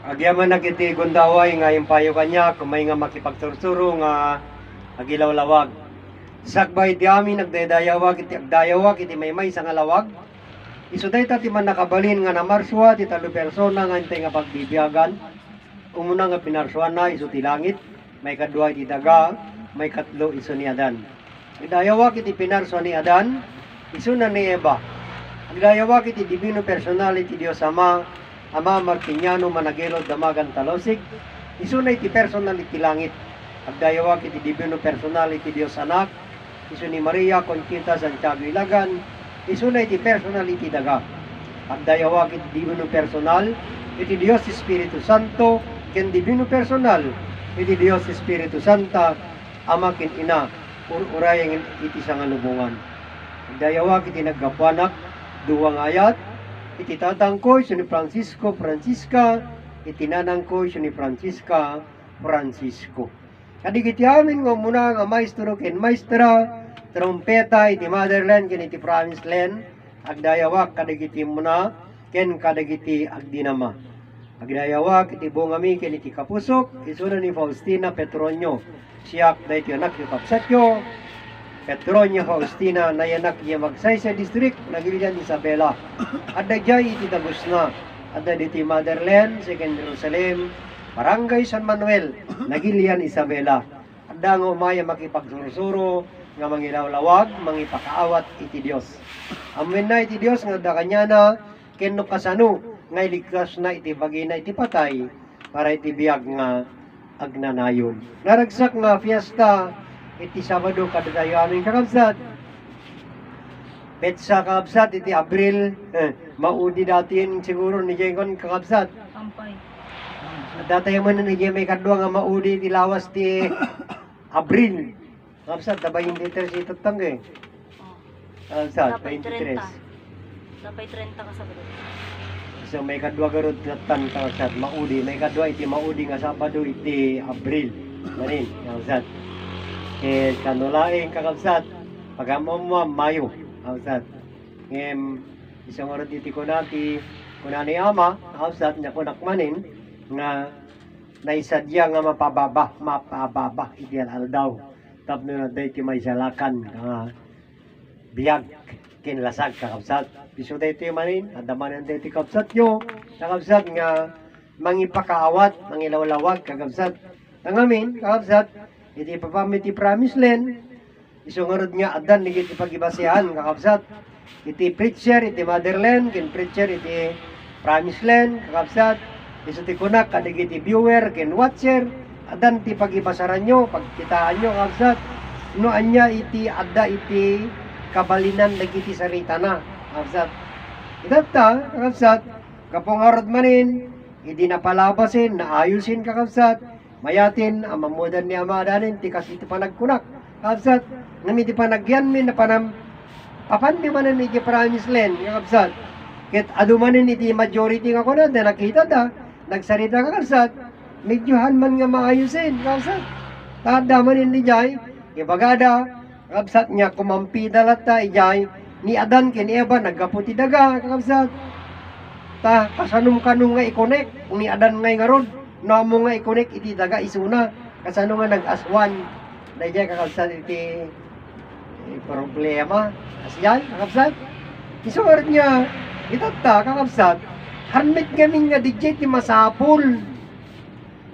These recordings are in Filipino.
Agyaman na kiti gundaway nga yung payo kanya, kumay nga makipagsursuro nga agilaw lawag. Sakbay ti amin nagdayawag iti agdayawag iti may sa nga lawag. Isuday ta ti man nakabalin nga namarswa ti talo persona nga intay nga pagbibiyagan. Umuna nga pinarswan na isu ti langit, may kadua iti daga, may katlo isu ni Adan. Agdayawag iti pinarswa ni Adan, isu na ni Eva. Agdayawag iti divino personality Dios Ama Martiniano Managelo Damagan Talosig, isu na iti personality langit. Agdayawag iti divino personality Dios Anak, isu ni Maria Conchita Santiago Ilagan, isu na iti personality daga. Agdayawag iti divino personal, iti Dios Espiritu Santo, ken divino personal, iti Dios Espiritu Santa, Ama ken Ina, urayang iti sangalubungan. Agdayawag iti naggapuanak, duwang ayat, iti tatang ko isu ni Francisco Francisca, iti nanang ko isu ni Francisca Francisco. Kadigiti amin nga muna nga maestro ken maestra, trompeta iti motherland ken iti province land, agdayawak kadigiti muna ken kadigiti agdinama. Agdayawak iti bungami ken iti kapusok, isuna ni Faustina Petronio, siyak da iti anak yu kapsatyo, Petronio Faustina nayanak iya magsay sa district nagilian Isabela. Adda jay iti Tagusna, adda iti motherland, second Jerusalem, Barangay San Manuel, nagilian Isabela. Adda nga umaya makipagsursuro nga mangilawlawag, mangipakaawat iti Dios. Amen na iti Dios nga da kanyana ken no kasano nga iligtas na iti bagina iti patay para iti biag nga agnanayon. Naragsak nga fiesta iti Sabado kadadayo aming kakabsat. Petsa kakabsat iti Abril, maudi datin siguro ni Jengon kakabsat. Ampay. Datay man na niya may kadwa nga maudi ti lawas ti Abril. Kakabsat, dabay hindi ito si Tatang eh. Kakabsat, Dapat 23. 30. Dapat 30 ka sa bado. So may kadwa garod Tatang kakabsat, maudi. May kadwa iti maudi nga Sabado iti Abril. Manin, kakabsat. Kanulaing kakabsat, pagamamwa Mayo, kakabsat. Isang oras iti kunati, kunani ama, kakabsat, niya kunakmanin, nga naisadya nga mapababa, iti aldaw. Tapno na dahi ti may salakan, biyag, kinlasag, kakabsat. Piso dahi ti manin, adamanan dahi ti kakabsat nyo, kakabsat nga, mangipakaawat, mangilawlawag, kakabsat. Nangamin, kakabsat, iti papamit ti promise land, isungarod nga adan ni iti pagibasihan kakabsat. Iti preacher iti motherland, ken preacher iti promise land kakabsat. Isu ti kunak kadig iti viewer ken watcher, adan ti pagibasaran nyo, pagkitaan nyo kakabsat. No anya iti adda iti kabalinan dagiti sarita na kakabsat. Itata kakabsat, kapungarod manin, iti napalabasin, naayusin kakabsat. Mayatin, amamudan ni amadanin, tikas iti panagkunak. Kakabsat, nami iti panagyan min na panam, papan di manan iti promise land, kakabsat. Kit adumanin iti majority nga kunan, na nakita da, nagsarita kakabsat, medyohan man nga maayusin, kakabsat. Tadaman ni Jai, ibagada, kakabsat niya kumampi dalata, ijay, ni Adan ken Eva, nagkaputi daga, kakabsat. Ta, kasanum-kanum nga ikonek, ni Adan ngay nga rod, no mo nga ikonek iti daga isuna kasano nga nag-aswan dayjay kakabsat iti problema asyan kakabsat isuward niya itatta kakabsat harmit gamin nga dijay ti masapul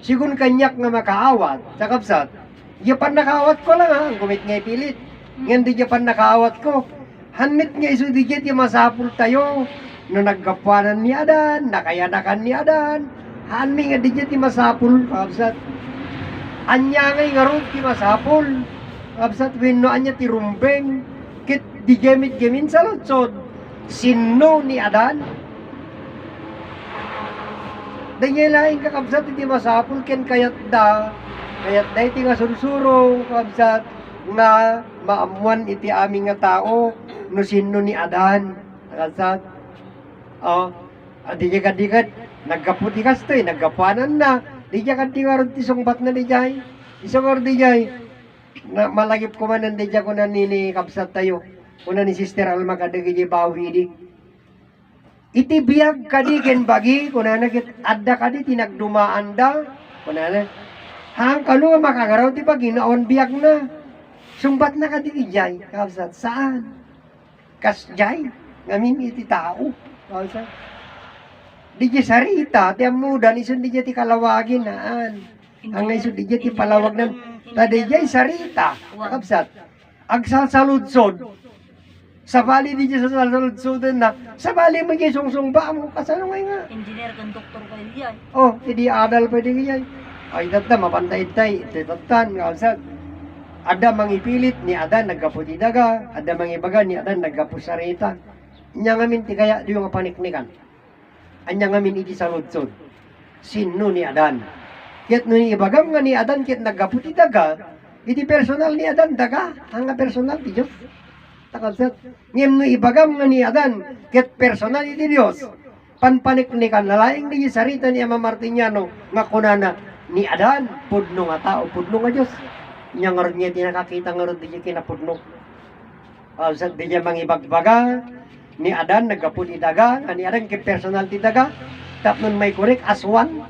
sigun kanyak nga makaawat kakabsat yapan nakaawat ko lang ha gumit nga ipilit ngan di yapan nakaawat ko harmit nga isu dijay ti masapul tayo no naggapuanan ni Adan nakayadakan ni Adan Hanmi nga di ti masapul, kakabsat. Anya ngay nga ron ti masapul. Kakabsat, wino anya ti rumbeng. Kit di gemit-gemin sa lotsod. Sino ni Adan? Dahil laing kakabsat iti masapul ken kayat da. Kayat da iti nga sursuro, kakabsat. Nga maamuan iti aming nga tao. No sino ni Adan. Kakabsat. Di ka nagkaputi kas to nagkapuanan na. Di dya kantingaron ti sungbat na di jay. Isungor di jay. Na malagip ko man di dya ko na ni kabsat tayo. Kuna ni Sister Alma kadagi di bawi di. iti biyag kadi ken bagi kunana ket adda kadi tinagdumaan da kunana hang kalu nga makagaraw ti bagi naon biyag na sumbat na kadi ijay kabsat saan kasjay ngamin iti tao kabsat di sarita ti amudan isun di ti kalawagin naan ang isun di ti palawag nan tadijay sarita kabsat agsalsaludsod sabali di sa saludsodan na sabali mo di sungsungba mo kasano ngay nga Engineer kan doktor kayo diyan. oh idi adal pwede kaya ay tata mapantay-tay tatan kabsat ada mangipilit ni adan naggaputi daga ada mangibaga ni adan naggapusarita nya ngamin ti kaya di nga paniknikan anya ngamin iti saludsod sino ni adan ket no ni ibagam nga ni adan ket naggaputi daga iti personal ni adan daga ang personal ti Dios takabsat ngem no ibagam nga ni adan ket personal iti Dios panpaniknikan lalaing di sarita ni Ama Martiniano nga kunana ni adan pudno nga tao pudno nga Dios nya ngarod niya tinakakita ngarod di kinapudno kabsat di niya mangibagbaga ni adan nagapud daga nga ni adan ket personal ti daga tapnon may korek aswan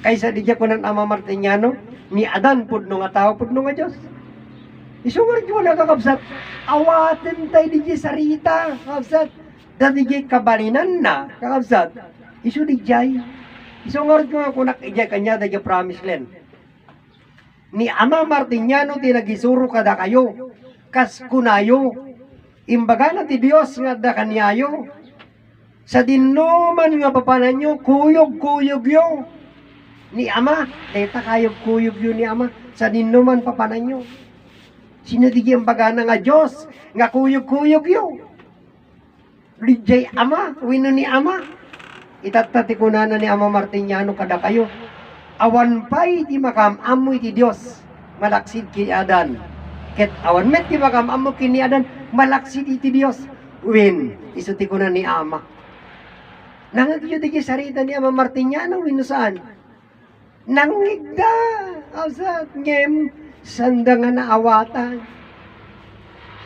kaysa di kunan Ama Martiniano ni adan pudno nga tao pudno nga Dios isungar ko na kakabsat awaten tay di sarita kakabsat dati di kabalinan na kakabsat isu di jay isungar ko nga kunak ijay kanya da promise land ni Ama Martiniano tinagisuro kada kayo kas kunayo imbaga na ti Dios nga da kanyayo sa dinuman nga papanan nyo kuyog yo ni Ama deta kayog kuyog yo ni Ama sa dinuman papanan nyo sino di imbaga na nga Dios nga kuyog yo lijay Ama wino ni Ama itatati kunana ni Ama Martiniano kada kayo awan pay ti makam-amo iti Dios malaksid kini adan ket awan met ti makam-amo kini adan malaksid iti Dios win isuti ko na ni Ama nangagyo di sarita ni Ama Martiniano wino saan nangigda kabsat ngem sanda nga naawatan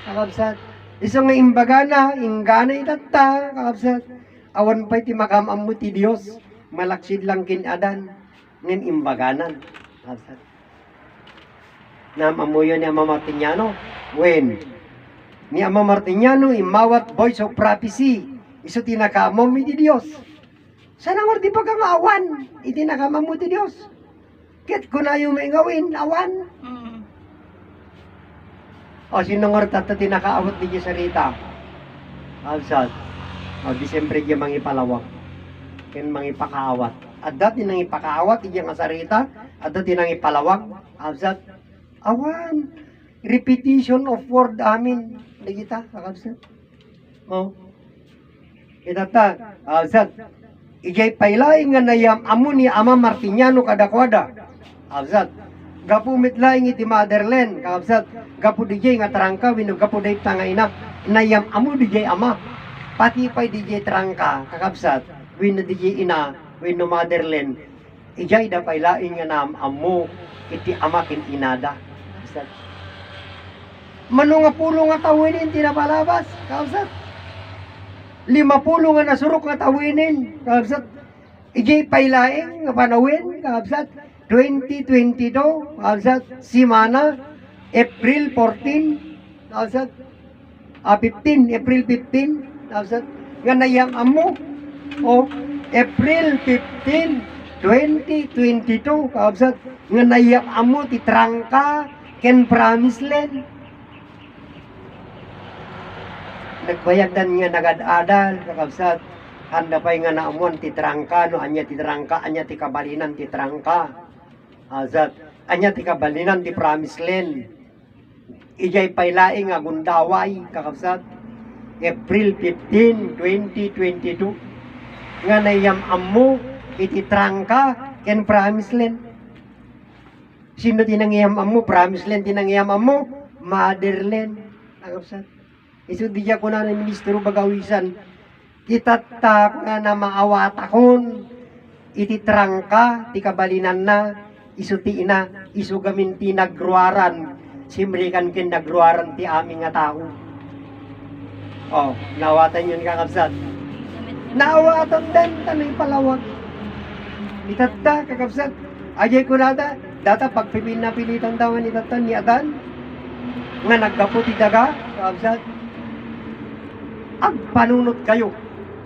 kakabsat iso nga imbaga na ingana itatta kakabsat awan pay ti makam-amo ti Dios malaksid lang kin adan ngem imbaganan kabsat namamuyo ni Ama Martiniano when ni Ama Martiniano imawat voice of prophecy iso tinakamam iti Dios sana ngor di pagangawan iti nakamam mo ti Dios ket kunayo may ngawin awan o sino ngor tata tinakaawat di sarita kabsat o di siyempre di mangipalawak ken mangipakaawat adda tinang ipakaawat iti nga sarita adda tinang ipalawak kabsat awan repetition of word amin digita kabsat oh itata kabsat ijay pailaing nga nayam amo ni Ama Martiniano kadakwada kabsat gapu mitlaing iti motherland kabsat gapu dijay nga tarangka wino gapu day tangayna nayam amo dijay Ama pati pay dijay tarangka kakabsat wino dijay ina wino motherland ijay da pailaing nga nam amo iti Ama ken inada kabsat mano nga pulo nga tawinin tinapalabas kabsat 50 nga nasurok nga tawinin kabsat ijay pailaing nga panawin kabsat 2022 kabsat simana April 14 kabsat 15 April 15 kabsat nga nayang amo o April 15 2022 kabsat nga nayang amo ti trangka ken promise land nagbayagdan nga nagad-adal kakabsat handa pay nga naamon ti trangka no anya ti trangka anya ti kabalinan ti trangka azat anya ti kabalinan ti promise land ijay paylaing nga gundaway kakabsat April 15 2022 nga nayam ammo iti trangka ken promise land sino tinangyam ammo promise land tinangyam ammo motherland kakabsat isu diya ko na ng ministro bagawisan itatta ko na maawat akon iti trangka ti kabalinan na isu ti ina isu gamin ti nagruaran simrikan ken nagruaran ti aming nga tao oh nawatan yun kakabsat Gamit niyo Naawa atong dan, tanay palawag. Itata, kakabsat. Ajay ko nata, data pagpipin na pilitan daw ni tata ni Adan. Nga nagkaputi daga, kakabsat. Ag panunot kayo.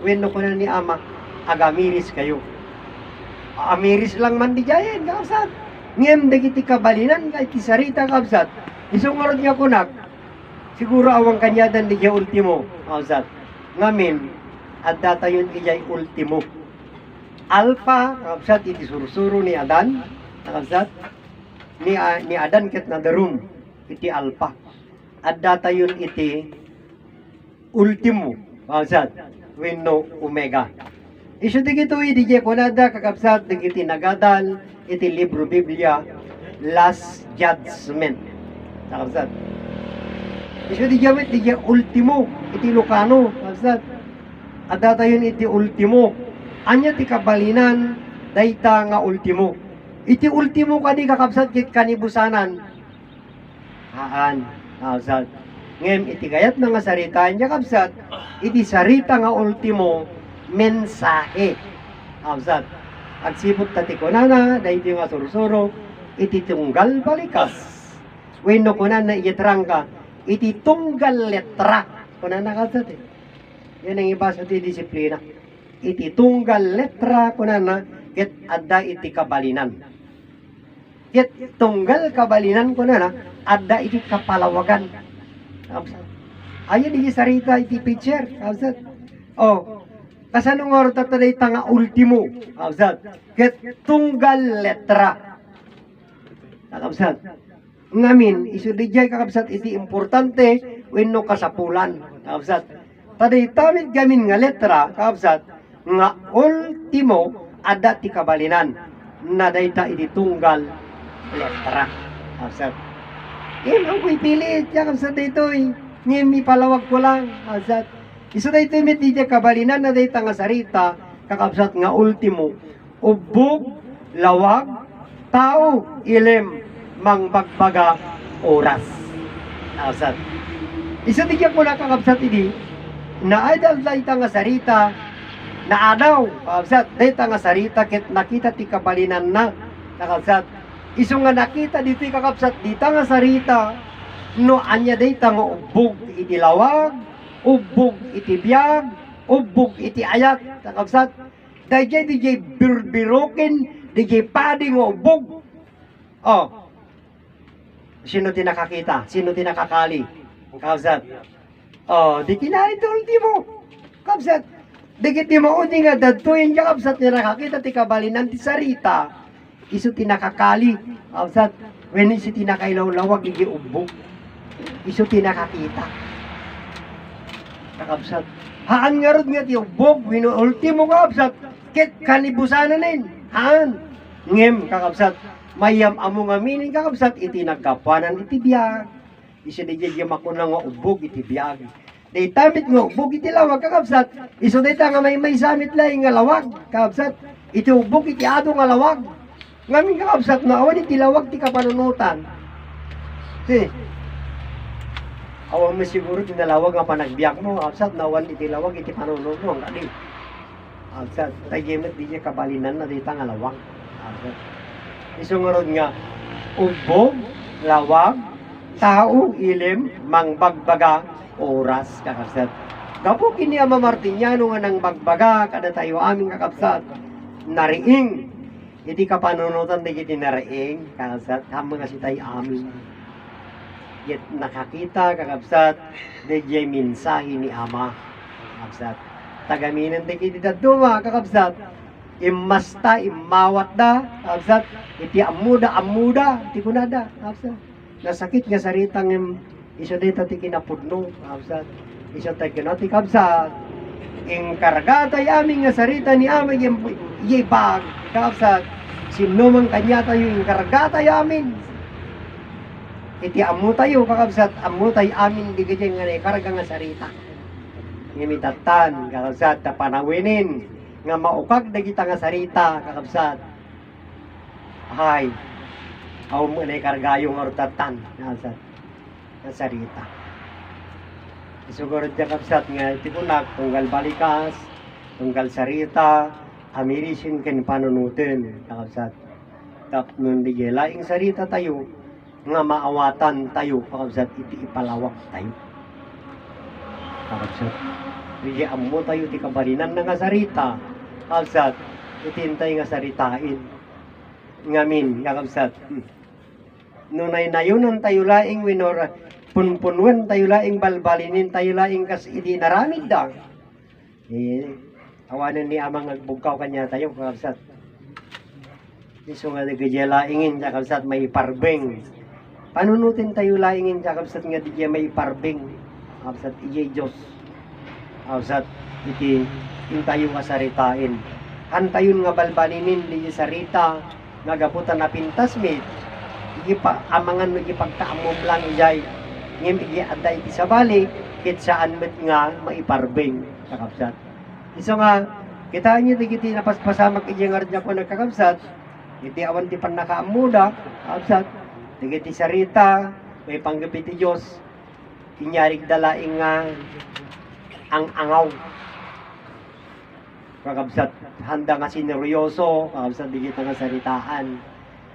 Weno ko na ni Ama, agamiris kayo. Amiris lang man di jayan, kakabsat. Ngem dagiti kabalinan, kay kisarita, kakabsat. Isungorod nga kunak, siguro awang kanyadan di jay ultimo, kakabsat. Ngamin, at data yun ijay ultimo. Alpha, kakabsat, iti surusuro ni Adan, kakabsat. Ni Adan ket na darum, iti alpha. At data yun iti ultimo, kakabsat, wenno omega. Isu digito iti jay kunada, kakabsat, digiti nagadal, iti libro Biblia, Last Judgment, kakabsat. Isu di jay ultimo, iti Lucano, kakabsat. At data yun iti ultimo. Anya ti kabalinan, dayta nga ultimo. Iti ultimo kani kakabsat kit kanibusanan. Haan, kakabsat. Ngem iti gayat na nga sarita niya kakabsat, iti sarita nga ultimo, mensahe. Kakabsat. Agsibot tati kunana, dayti nga sursuro, iti tunggal balikas. Weno kunana iyatrangka, iti tunggal letra. Kunana kakabsat eh. Yan ang iba sa disiplina. Iti tunggal letra kunana ket adda iti kabalinan. Ket tunggal kabalinan kunana adda iti kapalawagan. Ayan iti sarita iti picture. Absat. Oh. Kasanong oras taday tanga ultimo. Absat. Ket tunggal letra. Absat. Ngamin isudijay kakabsat iti importante wenno kasapulan. Absat. Taday tamit gamin nga letra, kakabsat, nga ultimo ada ti kabalinan na dayta iti tunggal letra. Kakabsat. Ang ko'y pilit, kakabsat dito ngem ipalawag ko lang, kakabsat. Iso dayto mit iti kabalinan na dayta nga sarita, kakabsat nga ultimo, ubog, lawag, tao, ilim, mangbagbaga, oras. Kakabsat. Iso di ko na kakabsat idi, naadal dayta nga sarita na adaw, kakabsat, dayta nga sarita ket nakita ti kabalinan na, kakabsat. Isu nga nakita dito kakabsat, dita nga sarita no anya dayta nga ubog iti lawag, ubog iti biyag, ubog iti ayat, kakabsat. Dayjay dijay birbirokin, dijay padi nga ubog. Oh. Sino ti nakakita? Sino ti nakakali? Kakabsat. Oh, di kinain ito ultimo. Kabsat, di kiti mauni nga dadtuin ka kabsat niya nakakita ti kabalinan ti sarita. Isu tinakakali. Kabsat, when isu tinakailawlawag igi ubog. Isu tinakakita. Kakabsat. Haan nga rod nga ti ubog, wino ultimo kabsat. Ket kanibusanan haan. Ngem kakabsat, mayam amo nga minin kakabsat, iti nagkapanan iti biyag. Isu di jay makuna nga ubog iti biyag. Di tamit nga ubog iti lawag kakabsat. Isu dayta nga may samit laing nga lawag kakabsat. Iti ubog iti ado nga lawag. Ngamin kakabsat na awan iti lawag ti kapanunutan. Si awan mo siguro tinalawag nga panagbiyak mo kakabsat na awan iti lawag iti panunod mo. Ang kadi kakabsat. Tagimet di niya kabalinan na dayta nga lawag kakabsat. Isu nga rod nga ubog, lawag, tao, ilim, mangbagbaga, oras, kakabsat. Gapo kini Ama Martiniano nga nang bagbaga, kada tayo aming kakabsat, nariing. Iti kapanunutan di kiti nariing, kakabsat, hamo nga si tayo amin. Yet nakakita, kakabsat, di jay minsahi ni Ama, kakabsat. Tagaminan di kiti daduma, kakabsat, imasta, imawat da, kakabsat, iti amuda, iti kunada, kakabsat. Nasakit nga saritang isa dito ti kinapudno, kabsat. Isa tayo kinati kabsat. Ing karagata yamin nga sarita ni aming yibag, kabsat. Sino man kanya tayo ing karagata yamin. Iti amu tayo, kakabsat. Amu tayo amin di kaya nga karga nga sarita. Ngimitatan, kakabsat, na panawinin. Nga maukag na kita nga sarita, kakabsat. Hay. Aw mo na kargayong ortatan na sarita. Siguro di kapsat nga iti kunak tunggal balikas tunggal sarita, amirisin ken panunutin, kakabsat. Tapos nun di laing sarita tayo, nga maawatan tayo, kakabsat, iti ipalawak tayo. Kakabsat. Di amo tayo, ti kabarinan na nga sarita, kakabsat, itintay nga saritain. Ngamin, kakabsat. Nunay nayunan tayo laing winora, punpunwen tayo laing balbalinin tayo laing kas iti naramid da. Awanan ni amang nagbugkaw kanya tayo, kakabsat. Iso nga nagkadya laingin, kakabsat, may parbeng. Panunutin tayo laingin, kakabsat, nga di may parbeng. Kakabsat, ijay Diyos. Kakabsat, iti tayo kasaritain. Hantayon nga balbalinin, di sarita, nga gaputan na pintas mit. Amangan mo ipagkaamom lang ijay. Ngem igi ada iti sabali, kit saan met nga maiparbeng, kakabsat. Iso nga, kita nyo digiti napaspasamak iti nga rin ako nagkakabsat, iti awan ti panakaamuda, kakabsat, digiti sarita, may panggabi ti Diyos, inyarig dalaing nga ang angaw. Kakabsat, handa nga sineryoso, kakabsat, digiti nga saritaan.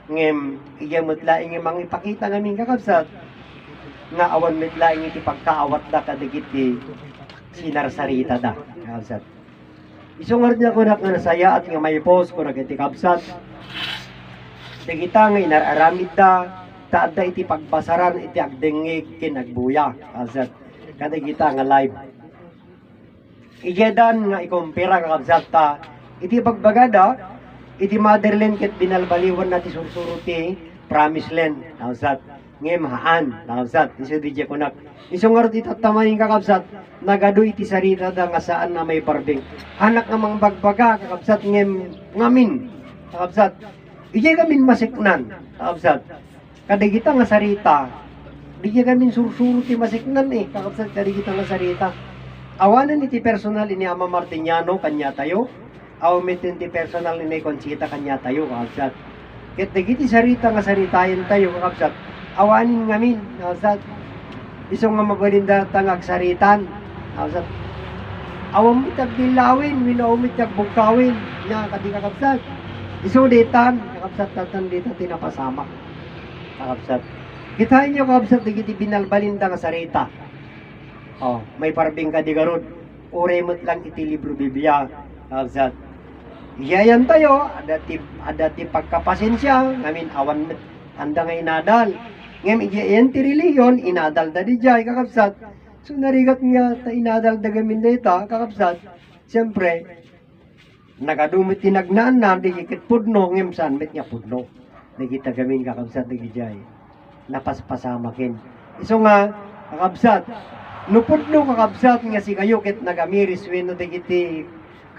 Ngem, iyamot laing imang ipakita ngamin kakabsat, nga awan mit laing iti pagkaawat da kadigiti sinarsarita da, kakabsat. Isungar niya ko na nasaya at nga may post ko na iti kabsat. Digita nga inararamid da, taad da iti pagbasaran iti agdengig kinagbuya, kakabsat. Kadigita nga live. Ijedan nga ikumpira kakabsat ta, iti pagbagada, iti motherland ket binalbaliwan na ti sursuro ti promised land, kakabsat. Ngem haan, kakabsat, iso di ko nak. Isungar ti tatamayin kakabsat, nagado iti sarita da nga saan na may parbing. Hanak nga mga bagbaga, kakabsat, ngem ngamin, kakabsat. Ije gamin masiknan, kakabsat. Kadigita nga sarita, ije gamin sursuro ti masiknan kakabsat, kadigita nga sarita. Awanan iti personal ini Ama Martiniano, kanya tayo. Awamin ti personal ini Conchita, kanya tayo, kakabsat. Ket digiti sarita nga saritayan tayo, kakabsat. Awanin ngamin, kakabsat. Iso nga mabalinda tangag saritan, kakabsat. Awam itag dilawin, winawam itag bukawin, niya kadi kakabsat. Iso ditan, kakabsat, tatan dita tinapasamak, kakabsat. Kitain nyo kakabsat, digiti binalbalinda nga sarita. May parbing ka di garod, uremot lang iti libro Biblia, kakabsat. Iyayan tayo, ada ti pagkapasensya, ngamin awan anda nga inadal. Ngem iyayan ti reliyon, inadal da di jay, kakabsat. So narigat nga ta inadal da gamin dita, kakabsat. Siyempre, nagadumit tinagnaan na, di kikit pudno, ngem saan met nga pudno. Di kita gamin, kakabsat, di jay. Napaspasamakin. Iso nga, kakabsat, nupudno kakabsat nga si kayo kit nagamiris weno di kiti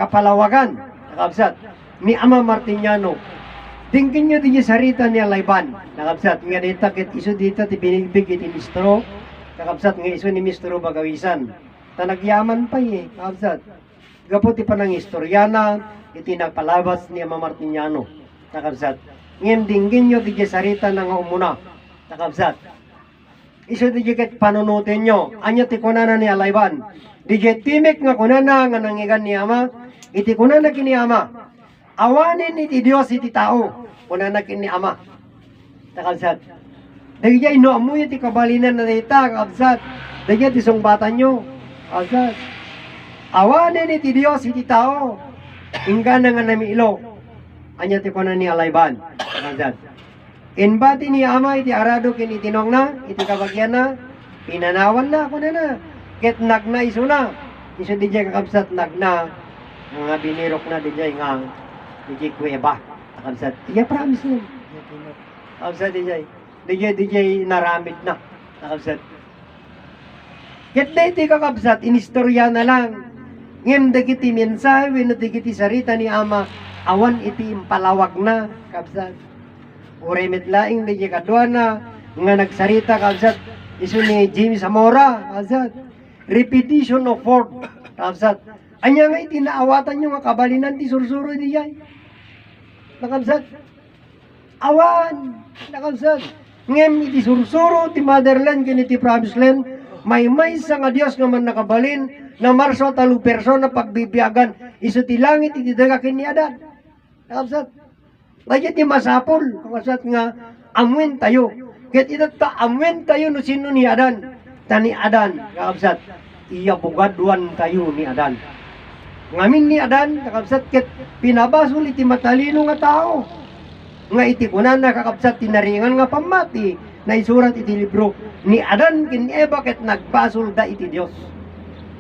kapalawagan, kakabsat, ni Ama Martiniano. Tingkin nyo di sarita ni Alayban, kakabsat, nga dita kit iso dita ti binibig iti mistro, kakabsat, nga iso ni mistro bagawisan. Tanagyaman pa kakabsat. Gapot ti panang istoryana, iti nagpalabas ni Ama Martiniano, kakabsat. Ngem dinggin nyo di sarita na nga umuna, kakabsat. Iso di ket panunutin nyo, anya ti kunana ni Alayban. Di timek nga kunana nga nangigan ni Ama, iti kunana kini Ama. Awanin iti Dios iti tao, kunana kini Ama. Kakabsat. Dagiti ino amuy iti kabalinan na dita, kakabsat. Dagiti ti sungbatan nyo, kakabsat. Awanin iti Dios iti tao, ingana nga namiilo. Anya ti kunana ni Alayban, kakabsat. Inbati ni Ama iti arado kin itinong na, iti kabagyan na, pinanawan na ako na. Ket nagna iso na. Iso di jay kakabsat nagna, nga binirok na di jay nga, di jay kuweba. Kakabsat, iya promise na. Kakabsat di jay naramid na. Kakabsat. Ket da iti kakabsat, inistorya na lang. Ngem dagiti mensahe, wino dagiti sarita ni Ama, awan iti impalawag na, kakabsat. Uremit laing di kadwa na nga nagsarita kakabsat iso ni Jimmy Zamora kakabsat repetition of word kakabsat anya nga itinaawatan nyo nga kabalinan ti sursuro di jay kakabsat awan kakabsat ngem iti sursuro ti motherland kini ti promised land may sa nga Dios nga man nakabalin na marso 3 persona pagbibiyagan iso ti langit iti dagakin ni Adan. Kakabsat. Ngayon ti masapol, kakabsat nga amwen tayo. Ket ita amwen tayo no sino ni Adan. Tani Adan, kakabsat. Iya bugaduan tayo ni Adan. Ngamin ni Adan, kakabsat, ket pinabasol iti matalino nga tao. Nga iti kunan na kakabsat tinaringan nga pamati na isurat iti libro ni Adan ken Eva ket nagbasol da iti Dios.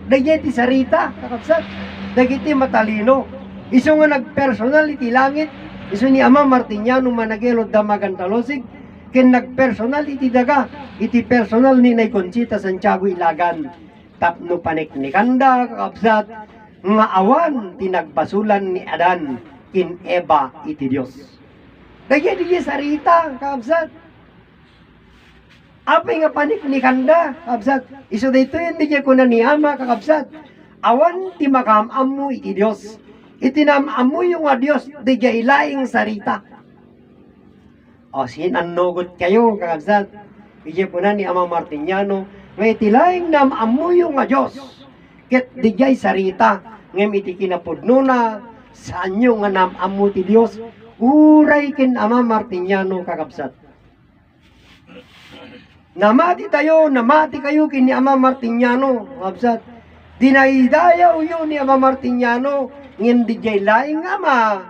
Dagiti sarita, kakabsat, dagiti matalino. Iso nga nagpersonal iti langit, iso ni Ama Martiniano Managelo Damagantalosig, ken nagpersonal iti daga, iti personal ni Nay Conchita Santiago Ilagan. Tapno paniknikanda, kakabsat, nga awan tinagbasulan ni Adan ken Eva iti Dios. Dagiti sarita, kakabsat. Apay nga paniknikanda, kakabsat. Iso dito yun, di ko na ni Ama, kakabsat. Awan ti makamam mo iti Dios. Itinamam mo yung Dios, di ilaing sarita. O sinannugot kayo, kakabsat. Ije po na ni Ama Martiniano, nga itilaing namam mo yung Dios. Ket di sarita, ngem iti kinapudno na, saan nyo nga namam mo ti Dios, uray ken Ama Martiniano, kakabsat. Namati kayo kini Ama Martiniano, kakabsat. Dinaidayaw yun ni Ama Martiniano, ngem di laing Ama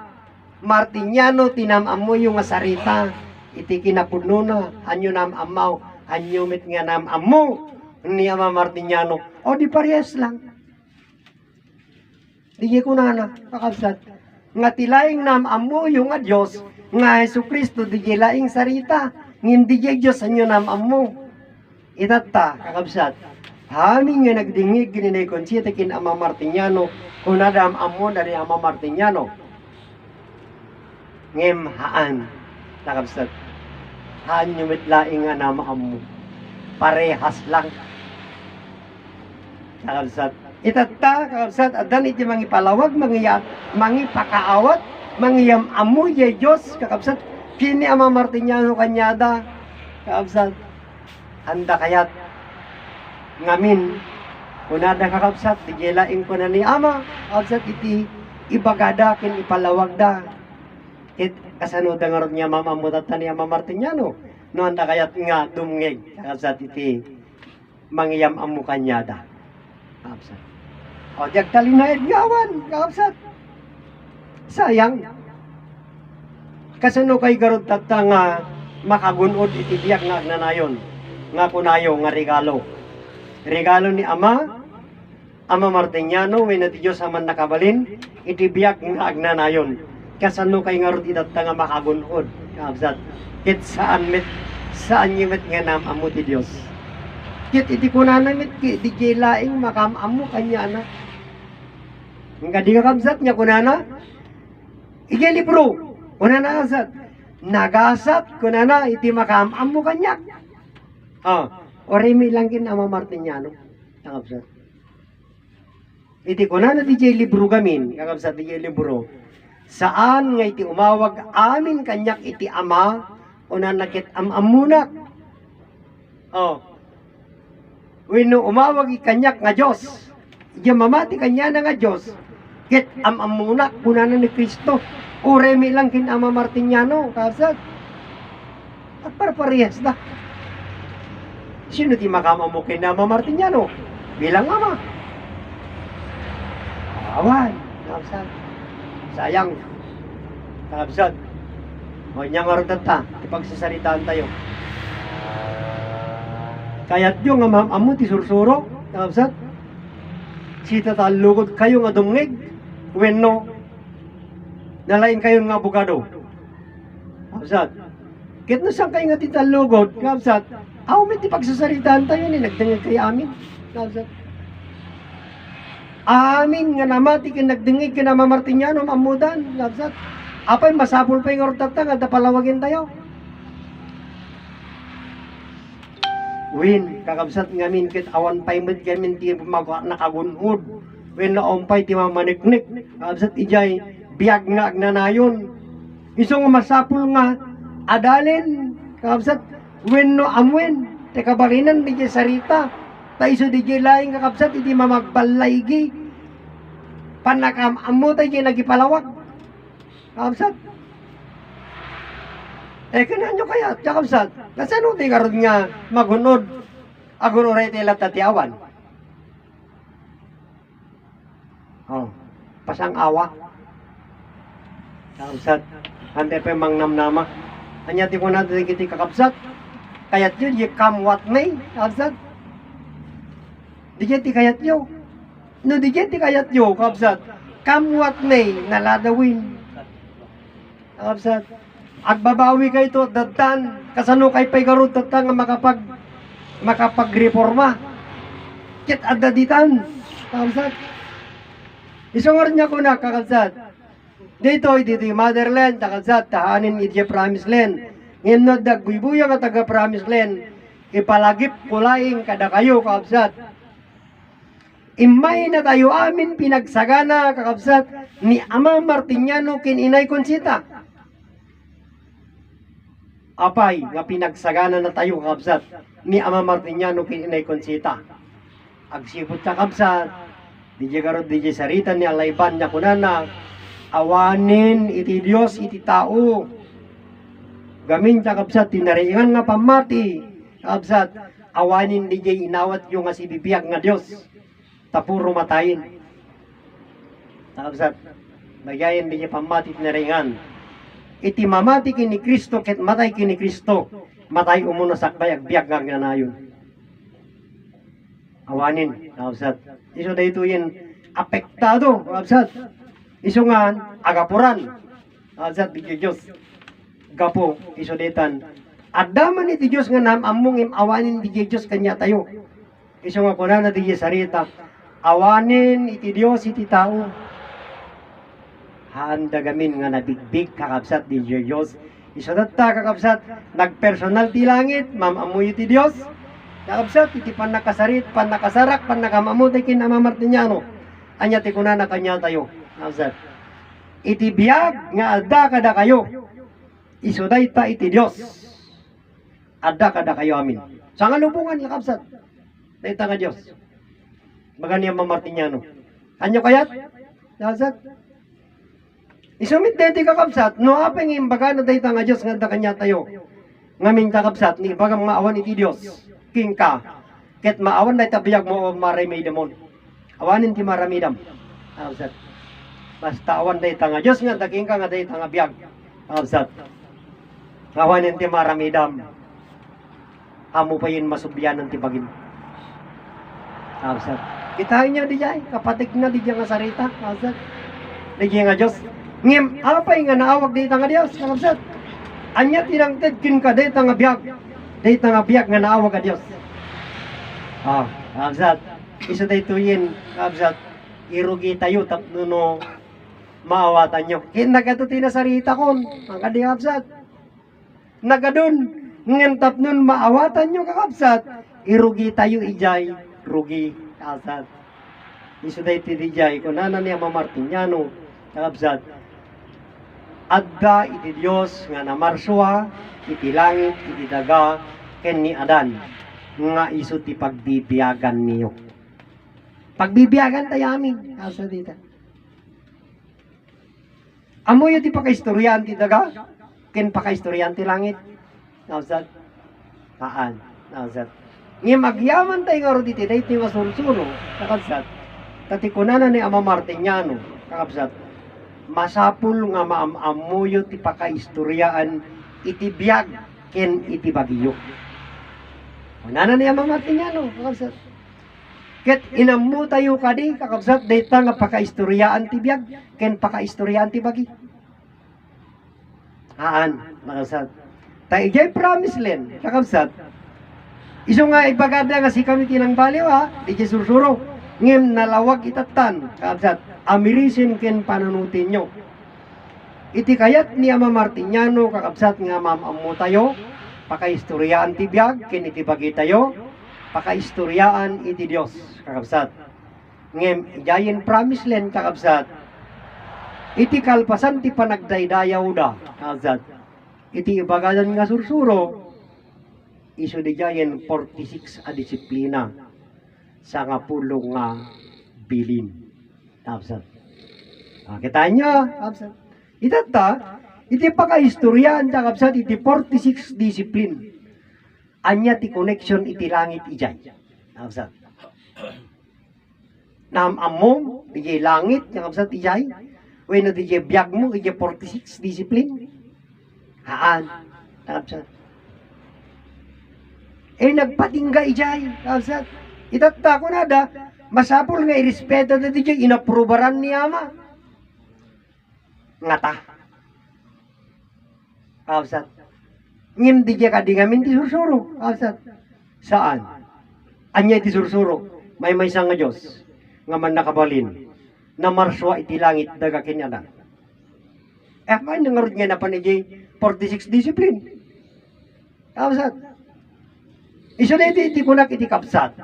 Martiniano, tinamam mo yung sarita, iti kinapudno na, anyo namamaw, anyo mit nga namam mo, ni Ama Martiniano, o di parehas lang. Di ko na kakabsat. Nga tilaing namam mo yung Diyos, nga Hesus Kristo, di laing sarita, ngem di Diyos anyo namam mo. Itata, kakabsat. Hamin nga nagdingig gininay Conchita kin Ama Martiniano, kung nadamam mo na ni Ama Martiniano. Ngem haan, kakabsat. Haan yung mitlaing nga namam mo. Parehas lang. Kakabsat. Itata, kakabsat, adan iti mangipalawag, mangipakaawat, mangiyam amu ye Diyos, kakabsat. Kini Ama Martiniano kanyada, kakabsat. Handa kayat ngamin kunada kakabsat di laing ko na ni Ama kakabsat iti ibagada ken ipalawag da ket kasano da ngarod niya mamamutat ni Ama Martiniano no handa kayat nga dumngeg kakabsat iti mangyam amu kanyada kakabsat o diag talinaid gawan kakabsat sayang kasano kay garod tatta nga makagunod iti biyak nga agnanayon nga kunayo nga regalo ni Ama Martiniano wenno ti Dios aman nakabalin iti biyak nga agnanayon kasano kay nga rod itatta nga makagunod kakabsat ket saan yimit nga namam mo ti Dios ket iti kunana mit di laing makamam mo kanya na nga di kakabsat nya kunana ige libro kunana kakabsat nagasat kunana iti makamam mo kanya. Orimi lang kin Ama Martiniano, kakabsat. Iti kunana di libro gamin, kakabsat di libro. Saan nga iti umawag amin kanyak iti Ama, unan nakit amamunak. Wenno umawag ikanyak nga Dios. Iya mamati kanya na nga Dios. Ket amamunak kunana ni Kristo. Orimi lang kin Ama Martiniano, kakabsat. At parehas na. Sino ti makamamukin na Ama Martiniano? Bilang Ama. Awan, kakabsat. Sayang. Kakabsat. O niya nga rin tata, ipagsasaritaan tayo. Kaya't yung amamu ti sursuro, kakabsat. Si tatalugod kayo nga dumngig, wenno, nalain kayo nga abogado. Kakabsat. Kit no saan kayo nga titalugod, kakabsat, may ti pagsasaritaan tayo ni nagdingig kay amin. Kakabsat. Amin nga namati kin nagdingig kin Ama Martiniano mamudan. Kakabsat. Apay masapul pa yung ortata nga dapalawagin tayo. Win, kakabsat ngamin kit awan paimit gamin ti nakagunhod. Win na ompay ti mamaniknik. Kakabsat ijay biyag nga agnanayon. Iso nga masapul nga adalin. Kakabsat wenno amwen te kabarinan di sarita ta iso di laing kakabsat iti mamagbalaygi panakam amutay kinagipalawag. Kakabsat. Kananyo kaya, kakabsat. Nasaan uti karon nga magunod. Agun uray tila tatiawan. Oh, pasang awa. Kakabsat. Ante pa mang namnama. Anya ti ko natin kiti kakabsat. Kayat yun, you come what may. Kakabsat. Di ti kayat yo. No, di ti kayat yo, kakabsat. Come what may, naladawin. Kakabsat. Agbabawi kay to, datan. Kasano kay pay karot datan nga makapagreforma. Kit adda ditan. Kakabsat. Isungor niya ko na, kakabsat. Dito yung motherland, kakabsat, tahanin iti promised land. Ngayon na dagbuybuya nga taga promised land, ipalagip kulaing kada kayo, kakabsat. Imay na tayo amin pinagsagana, kakabsat, ni Ama Martiniano kin Inay Conchita. Apay, nga pinagsagana na tayo, kakabsat, ni Ama Martiniano kin Inay Conchita. Agsipot kakabsat, di garod di sarita ni alayban niya kunana, awanin iti Dios iti tao. Gamin kakabsat, tinariingan nga pamati, kakabsat, awanin di inawat yung nga si bibiyag nga Dios. Tapuro matayin. Kakabsat, magayan di pamati tinariingan. Iti mamati kini Kristo, ket matay kini Kristo, matay umuna sakbay agbiag nga nganayon. Awanin, kakabsat. Iso da ito yun, apektado, kakabsat. Iso nga, agapuran. Kakabsat, bigyo Diyos. Gapo, iso detan. Adaman iti Diyos nga among awanin di Diyos kanya tayo. Iso nga kuna na di sarita. Awanin iti Diyos iti tao. Handa gamin nga nabigbig kakabsat di Diyos. Iso data kakabsat, nagpersonal ti langit, mamamuyo ti Diyos. Kakabsat, iti panakasarit, panakasarak, panakamamuti kin Ama Martiniano. Anya ti kuna na kanya tayo. Kakabsat. Iti biyag nga adda kada kayo. Isuday ta iti Diyos. Adda kada kayo amin. Sa nga lubungan kakabsat. Dayta nga Diyos. Baga niya Ama Martiniano. Anyo kayat? Kakabsat. Isumit deti kakabsat. No apeng imbaga na dayta nga Diyos nga adda kanya tayo. Ngamin kakabsat ni bagang maawan iti Diyos. King ka. Ket maawan dayta biyag mo maramay demon. Awanin ti maramidam. Kakabsat. Basta awan dayta nga Diyos nga daking ka nga dayta nga biyag. Kakabsat. Awanin ti maramidam. Amo pa yun masubyanan ti bagim. Kakabsat. Kitahin niyo di jay. Kapatik na di jay nga sarita. Kakabsat. Di jay nga Diyos. Ngim, apay nga naawag dayta nga Diyos. Kakabsat. Anya tinangted kin ka dayta nga biyag. Dayta nga biyag nga naawag ka Diyos. Kakabsat. Isa dayto yin. Kakabsat. Irugi tayo tapno maawatan nyo. Nagato tinasarita kon. Ang kadi kakabsat. Nagadun. Ngentap nun maawatan nyo kakabsat. Irugi tayo ijay. Rugi kakabsat. Iso dayto ijay. Kung nana ni Ama Martiniano kakabsat. Adda iti Diyos nga namarswa. Iti langit. Iti daga. Ken ni Adan. Nga iso ti pagbibiyagan niyo. Pagbibiyagan tayo amin. Kakabsat dito. Amo yung ti pakaistoryan ti daga, ken pakaistoryan ti langit. Kakabsat. Taan. Kakabsat. Ngayon magyaman tayo nga ro dito, dahil ti masursuno. Kakabsat. Tatikunanan ni Ama Martiniano. Kakabsat. Masapul nga maamamuyo ti pakaistoryaan iti biyag ken iti bagiyo. Kunanan ni Ama Martiniano. Kakabsat. Ket inamu tayo kadi kakabsat dayta nga pakaistoryaan ti biyag ken pakaistoryaan ti bagi. Kakabsat. Ta ijay promise land kakabsat. Iso nga ibagada nga si kami tinang baliw di jay sursuro. Ngem nalawag itatan kakabsat. Amirisin ken panunutin nyo. Iti kayat ni Ama Martiniano kakabsat nga mamamu tayo pakaistoryaan ti biyag ken iti bagi tayo. Pakaistoryaan iti Diyos, kakabsat. Ngem, ijayin promise land, kakabsat. Iti kalpasan ti panagdaydayaw da, kakabsat. Iti ibagadan nga sursuro, iso di jayin 46 a disiplina sa nga pulong nga bilin, kakabsat. Kita nyo, kapsat. Itata, iti pakahistoryaan ta kapsat, iti 46 discipline. Anya ti connection iti langit ijay. Kapsat. Namamom, iti langit, kapsat ijay. When iti biyag mo, iti 46 discipline. Haan, kapsat. Nagpatingga ijay, kapsat. Itata ko nada, masapol nga irespeto na ijay, inaprobaran ni ama. Ngata. Kapsat. Ngim di jay kadingamin ti sursuro. Kapsat. Saan? Anya iti sursuro. May sang nga Diyos. Nga man nakabalin. Na marswa iti langit daga kinyanan. May nangarod nga na pa ni jay 46 discipline. Kapsat. Iso na iti kunak iti kapsat.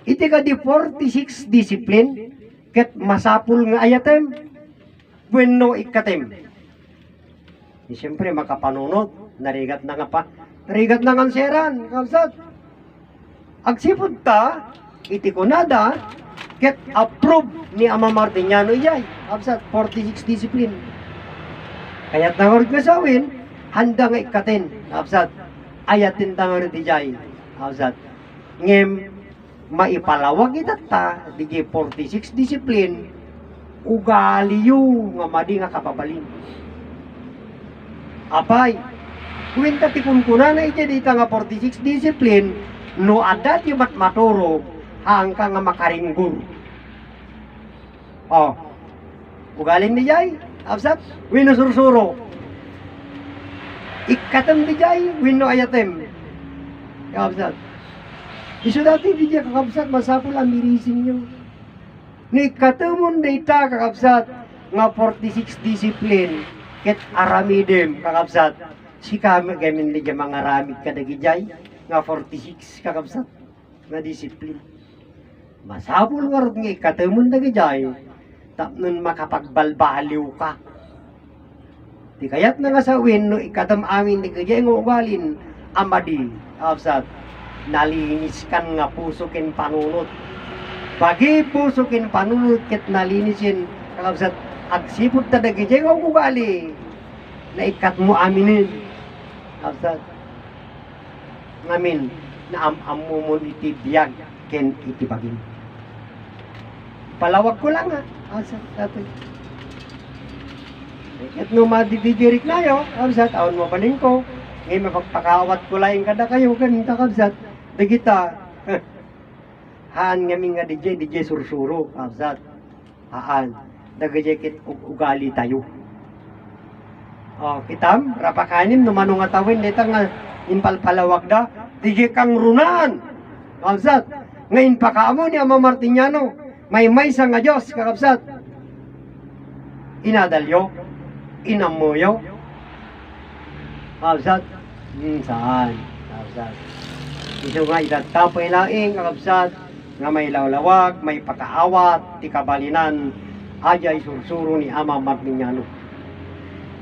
Iti ka di 46 discipline. Ket masapul nga ayatem. Bueno ikatem. Siyempre makapanunod. Narigat na nga pa. Narigat na nga seran. Kapsat. Agsipod ta. Iti kunada. Ket approve ni Ama Martiniano ijay. Kapsat. 46 discipline. Kaya't nangarod nga sawin. Handa nga ikaten. Kapsat. Ayatin tangarod ijay. Kapsat. Ngem. Maipalawag itata. Digi 46 discipline. Ugaliyo nga madi nga kapabalin. Apay, kuwenta ti kunkuna na iti dita nga 46 discipline, no adat yung matmaturo, hangka nga makaringgur. Ugaling ni jay, absat, wino sursuro. Ikatam ni jay, wino ayatem. Absat. Iso dati di jay kakabsat, masapul ang mirisin nyo. Ni katumon data kakabsat nga 46 discipline ket aramidem kakabsat si kami gamin di mga aramid kadagijay nga 46 kakabsat nga discipline masabol warod nga katumon dagijay tapnon makapagbalbaliw ka di kayat na nga sawin no ikatam amin di kajay nga ugalin amadi kakabsat nalinis kan nga puso ken panunot bagi pusukin panunod ket nalinisin kakabsat agsipod ta dagiti nga ugali na ikat mo aminin kakabsat ngamin na amumon iti biyag ken iti bagin palawag ko lang ha kakabsat dati ket no madididirik na yo kakabsat awan mo panin ko ngayon mapagpakawat ko lang kada kayo kan kakabsat dagita haan nga nga DJ sursuro, kapsat. Haan, dagajay ugali tayo. Kitam, rapakanim, numano nga tawin, dita nga impalpalawag da, DJ kang runan, kapsat. Ngayon pakaamo ni Ama Martiniano, may sa nga Diyos, kakapsat. Inadalyo, inamoyo, kapsat. Saan, kapsat. Ito nga itatapay laing, kakapsat. Nga may lawlawag, may pakaawat, ti kabalinan, ajay sursuro ni Ama Martiniano.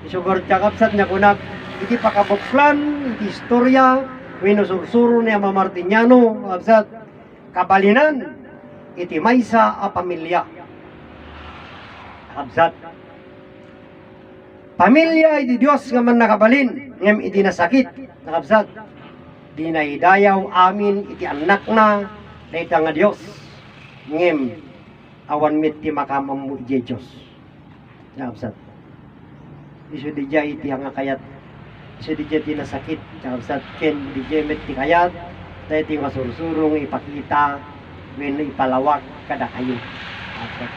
Isugar kakabsat niya kunak, iti pakabuklan, iti istorya, winusursuro ni Ama Martiniano, kakabsat, kabalinan, iti maysa a pamilya. Kakabsat, pamilya iti Diyos nga man nakabalin, ngem iti nasakit, kakabsat, dinaidayaw amin iti anak na, Dita nga Diyos, ngem, awan mit ti makamam mo di Diyos. Nakapsat. Iso di jay iti nga kayat, iso di jay ti nasakit, nakapsat, ken di jay mit ti kayat, dahil ti nga sursurong ipakita, when ipalawag kada kayo. Nakapsat.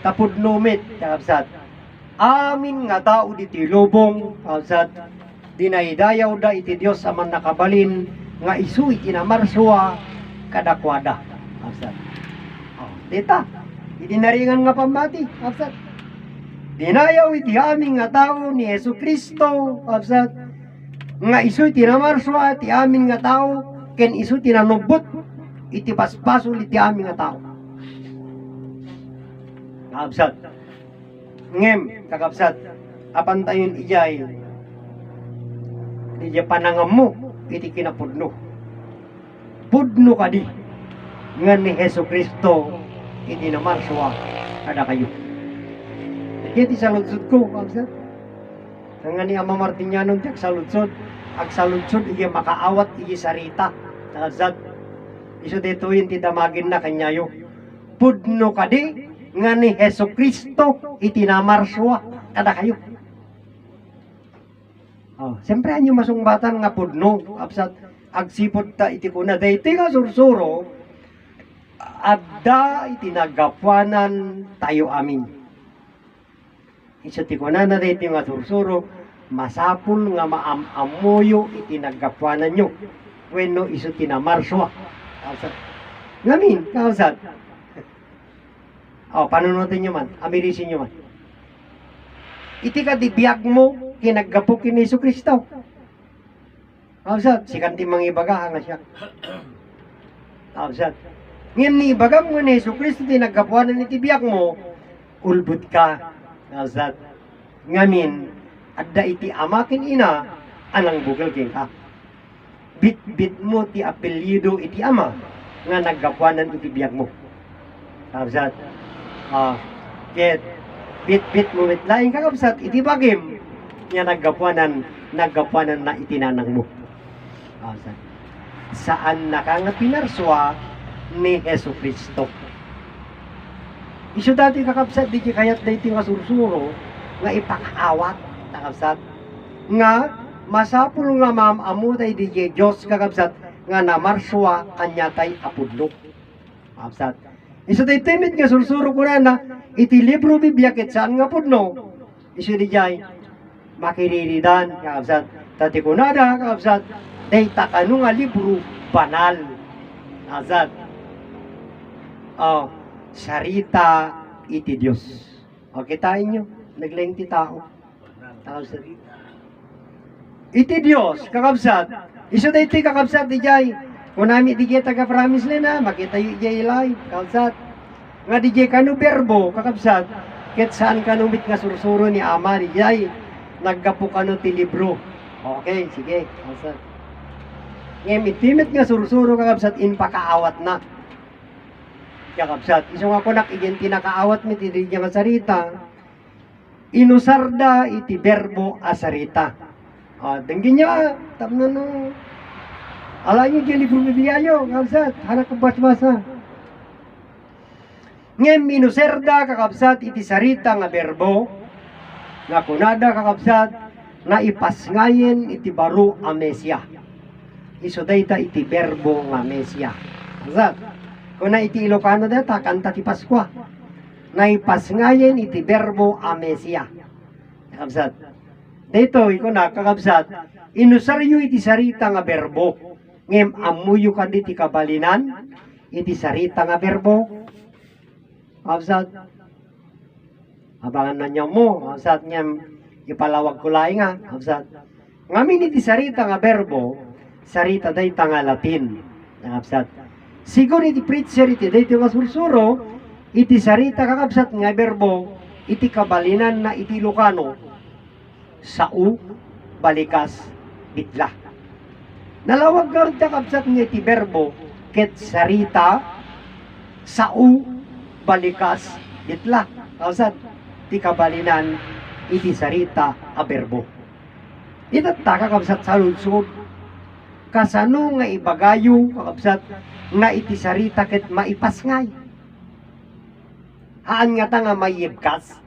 Tapod numit, nakapsat, amin nga tao di ti lubong, nakapsat, dinaidayaw da iti Diyos aman nakabalin, nga isu iti namarsua, kadakwada, kapsat. Dita, idinaringan nga pamati, kapsat. Dinayaw iti aming nga tao ni Yesu Kristo, kapsat. Nga isu iti namarswa iti aming nga tao, ken isu iti nanubot, iti paspasol iti aming nga tao. Kapsat. Ngem, kakapsat, apan tayon ijay, ijay panangam mo, iti kinapudno. Pudno ka di nga ni Heso Kristo iti namarswa kada kayo. Kaya ti saludsod ko, kakabsat. Nga ni Ama Martinianon ti agsaludsod. Agsaludsod, iya makaawat, iya sarita. Kakabsat. Iso dito yun ti damagin na kanyayo. Pudno kadi, nga ni Heso Kristo, itinamarswa, kada kayo. Oh, siyempre anyo masungbatan nga pudno, kakabsat. Agsipot ta iti kuna. Dayti nga sursuro, adda itinagapwanan tayo amin. Iso ti kuna na dayti nga sursuro, masapul nga maamamuyo itinagapwanan nyo. Wenno iso tinamarswa. Kausat. Ngamin, kausat. O, panunutin nyo man, amirisin nyo man. Iti ka di biyag mo, kinaggapo kini Hesus Kristo. Kausat, sikan ti mangibaga nga siya. Kausat. Ngayon ni ibaga mo ni Hesus Kristo, tinaggapuanan iti biyag mo, ulbut ka. Kausat. Ngamin, adda iti amakin ina, anang bugal king ka. Bit-bit mo ti apelyido iti ama, nga naggapuanan iti biyag mo. Kausat. Ket bit-bit mo mitlaing kakabsat iti bagim nga naggapuanan na itinanang mo. Saan na ka nga pinarswa ni Hesus Kristo. Isu dati kakabsat di kayat dati nga sursuro nga ipakaawat kakabsat nga masapul nga mamamutay di Diyos kakabsat nga namarswa kanya tay apudlo. Kakabsat iso day timid nga sursuro ko na iti libro Biblia ket saan nga pudno. Iso di jay makiriridan kakabsat. Tati kunada kakabsat day takano nga libro banal. Kakabsat. Sarita iti Dios. O kitain nyo, naglaing ti tao. Kakabsat. Iti Dios kakabsat. Iso day ti kakabsat di jay. Kung namin di jay taga-promise na, makita yung jay live, kakabsat. Nga di jay kanu berbo, kakabsat. Ket saan kanumit nga sursuro ni Ama, di jay, naggapo kanu ti libro. Okay, sige, kakabsat. Ngayon, itimit nga sursuro, kakabsat, in pakaawat na. Kakabsat, iso nga kunak, igen tinakaawat mi, ti di nga sarita, inusarda iti berbo asarita. Denggin niya, tapno no, ala nyo dyan libro bibiyayo, kakabsat, hanak kabas-basa. Ngayon, minuserda, kakabsat, iti sarita nga berbo, nga kunada, kakabsat, na ipasngayen iti baro a Mesya. Iso dayta iti berbo nga Mesya. Kakabsat, kuna iti Ilocano data, kanta ti Paskwa, na ipasngayen iti berbo a Mesya. Kakabsat, dito, ikuna, kakabsat, inusaryo iti sarita nga berbo, ngem amuyo ka di ti kabalinan iti sarita nga berbo. Absat abangan na niya mo. Absat ngem ipalawag ko laing nga. Absat ngamin iti sarita nga berbo, sarita day nga Latin. Absat siguro iti preacher iti day nga sursuro iti sarita kakabsat nga berbo iti kabalinan na iti Ilocano sao balikas bitla. Nalawag ka rin kakabsat nga iti berbo ket sarita sao balikas itla. Kakabsat ti kabalinan iti sarita a berbo. Itatta kakabsat sa lunsod kasano nga ibagayo kakabsat nga iti sarita ket maipasngay. Haan nga ta nga maibkas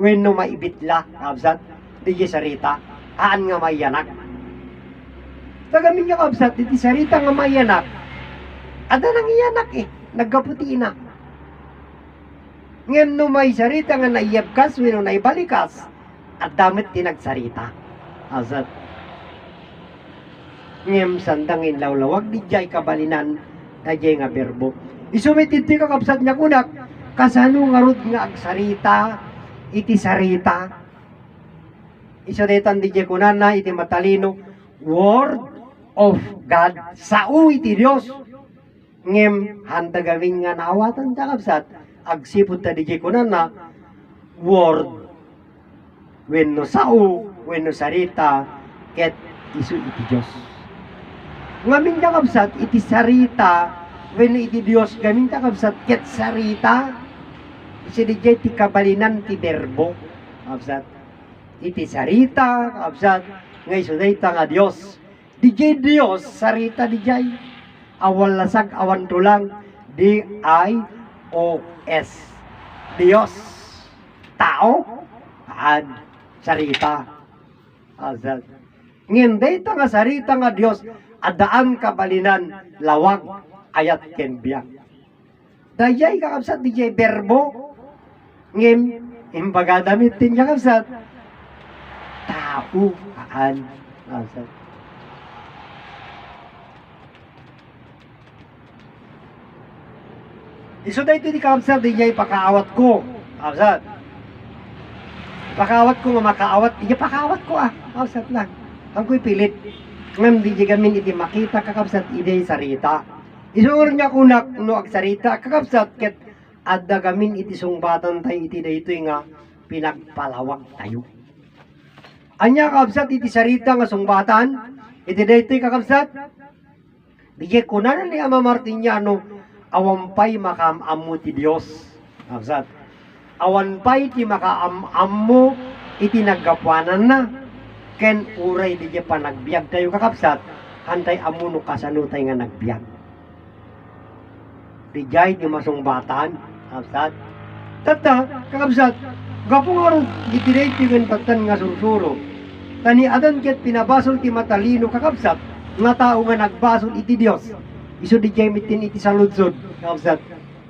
wenno maibitla kakabsat di sarita. Haan nga maiyanak. Tagamin niya kabsat, iti sarita nga mayanak, ada nang iyanak nagkaputi na. Ngayon no may sarita nga naiyabkas, wino naibalikas, at damit tinagsarita. Asat. Ngayon sandangin lawlawag, di jay kabalinan, na jay nga berbo. Isumitid ti kakabsat niya kunak, kasano nga rod nga agsarita, iti sarita. Isudetan di jay kunana, iti matalino, word of God sao iti Dios ngem handa gawin nga naawatan kakabsat agsipud ta DJ kunan na word wenno sao wenno sarita ket isu iti Dios ngamin kakabsat iti sarita wenno iti Dios gamin kakabsat ket sarita isi DJ ti kabalinan ti berbo kakabsat. Iti sarita, kakabsat, nga isunayta nga Dios. Dijay Dios, sarita dijay. Awal lasag, awan tulang, D-I-O-S. Dios. Tao, at sarita. Kakabsat. Nginday ta nga sarita nga Dios, adaan kabalinan, lawag, ayat ken biyak. Dayay kakabsat, dijay berbo, ngim, imbaga damit din kakabsat, tao, kaan, kakabsat. Iso da ito di kakabsat, dijay pakaawat ko, kakabsat. Pakaawat ko nga makaawat, dijay pakaawat ko kakabsat lang. Ang ko'y pilit. Ngam di gamin iti makita kakabsat iti sarita. Isur niya kunak no ag sarita kakabsat ket adda gamin iti sungbatan tayo iti daytoy nga pinagpalawag tayo. Anya kakabsat iti sarita nga sungbatan iti daytoy kakabsat. Bigay kunan ni Ama Martiniano awampay makaamamo ti Dios. Kakabsat. Awanpay ti makaamamo iti naggapuanan na. Ken uray di pa nagbiag tayo kakabsat, hantay amuno kasanutay nga nagbiag. Di jay di masungbatan, kakabsat. Tata, kakabsat, gapong aron itiray tigan pagtan nga sursuro. Tani adan ket pinabasol ti matalino kakabsat, nga tao nga nagbasol iti Dios. Isu di jay mitin iti saludsod, kakabsat.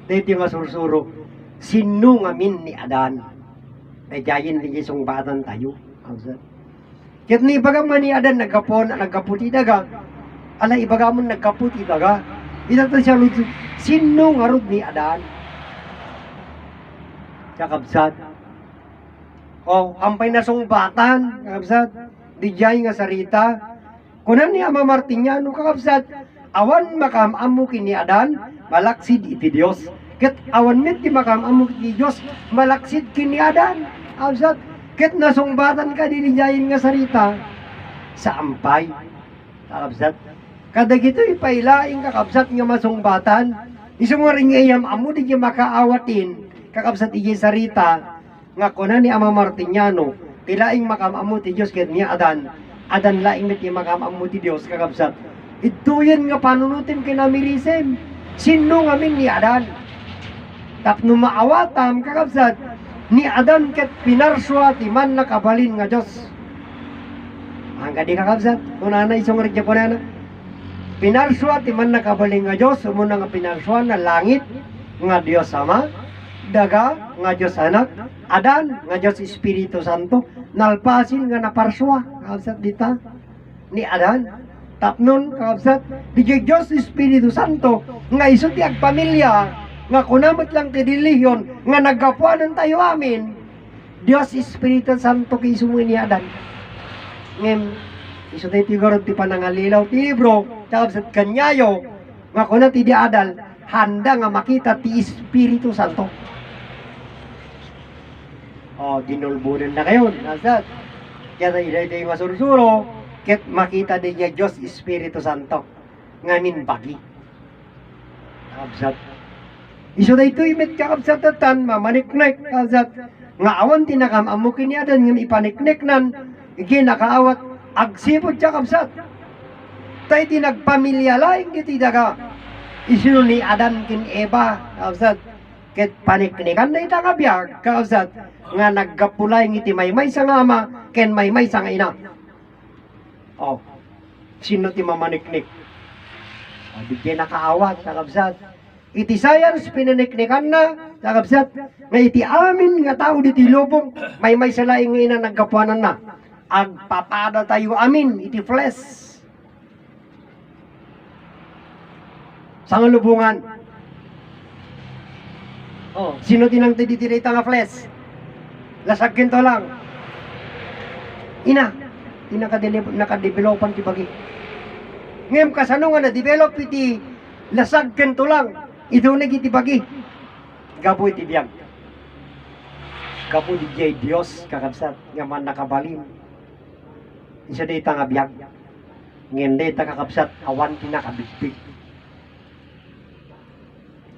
Dito nga sursuro, sino nga min ni adan. Di jayin di jay sungbatan tayo, kakabsat. Ket ni ibagam man ni adan nagkaputi daga. Ala ibagamon nagkaputi daga. Ita siya luto. Sino nga rod ni adan? Kakabsat. O, ampay na sungbatan. Kakabsat. Dijay nga sarita. Kunan ni Ama Martiniano kakabsat. Awan makamamu kini adan. Malaksid iti Dios. Ket awan met ti makamamu kini Dios. Malaksid kini adan. Kakabsat. Ket nasungbatan ka dinijayin nga sarita sa ampay. Kakabsat. Kada gito ipailaing kakabsat nga masungbatan. Isu nga ring iyam amo di makaawatin kakabsat iji sarita nga kuna ni Ama Martiniano tilaing makamamu ti Dios ket niya adan. Adan laing met ti makamamu ti Dios kakabsat. Ito yan nga panunutin kinamirisem. Sino nga min ni adan? Tapno maawatam kakabsat. Ni adan ket pinarswa ti man nakabalin nga Dios. Ang kadi kakabsat, kunana isong radya po na pinarswa ti man nakabalin nga Dios, umuna nga pinarswa na langit nga Dios Ama, daga nga Dios Anak, adan nga Dios Espiritu Santo, nalpasin nga naparswa, kakabsat dita, ni adan. Tapnon kakabsat, di Dios Espiritu Santo, nga iso ti agpamilya, nga kunamot lang ti relihiyon nga naggapuanan tayo amin Dios Espiritu Santo kay sumuni adan ngem iso tayo tigorod ti panangalilaw ti libro kakabsat kanyayo nga kuna ti di adal handa nga makita ti Espiritu Santo. O dinulbunan na kayo kakabsat kaya tayo masursuro ket makita di Dios Espiritu Santo ngamin bagi kakabsat. Iso da ito imit kakabsatatan, mamaniknek, kakabsat. Nga awan tinakamamu kini adan nga ipaniknek nan, igi nakaawat, agsipod kakabsat. Tayo tinagpamilya laing kiti daga. Iso ni adan kin Eva, kakabsat. Ket paniknekan na itakabiyag, kakabsat. Nga naggapulay ngiti maymay sa nga ama, ken maymay sa nga ina. O, sino ti mamaniknek? O, di nakaawat, kakabsat. Iti sayans pinaniknikan na kakabsat nga iti amin nga tao diti lubong may sa laing ina nagkapuanan na agpapada tayo amin iti flesh sa lubungan. Oh, sino tinang tiditirita nga flesh? Lasag kinto lang. Ina nakadevelopan ti bagi. Ngem kasano nga na-develop iti lasag kinto lang. Ito nagiti bagi. Gabu iti biyag. Gabu di jay Dios kakabsat nga man nakabalin. Isa dita nga biyag. Ngayon dita kakabsat awan tinakabigpig.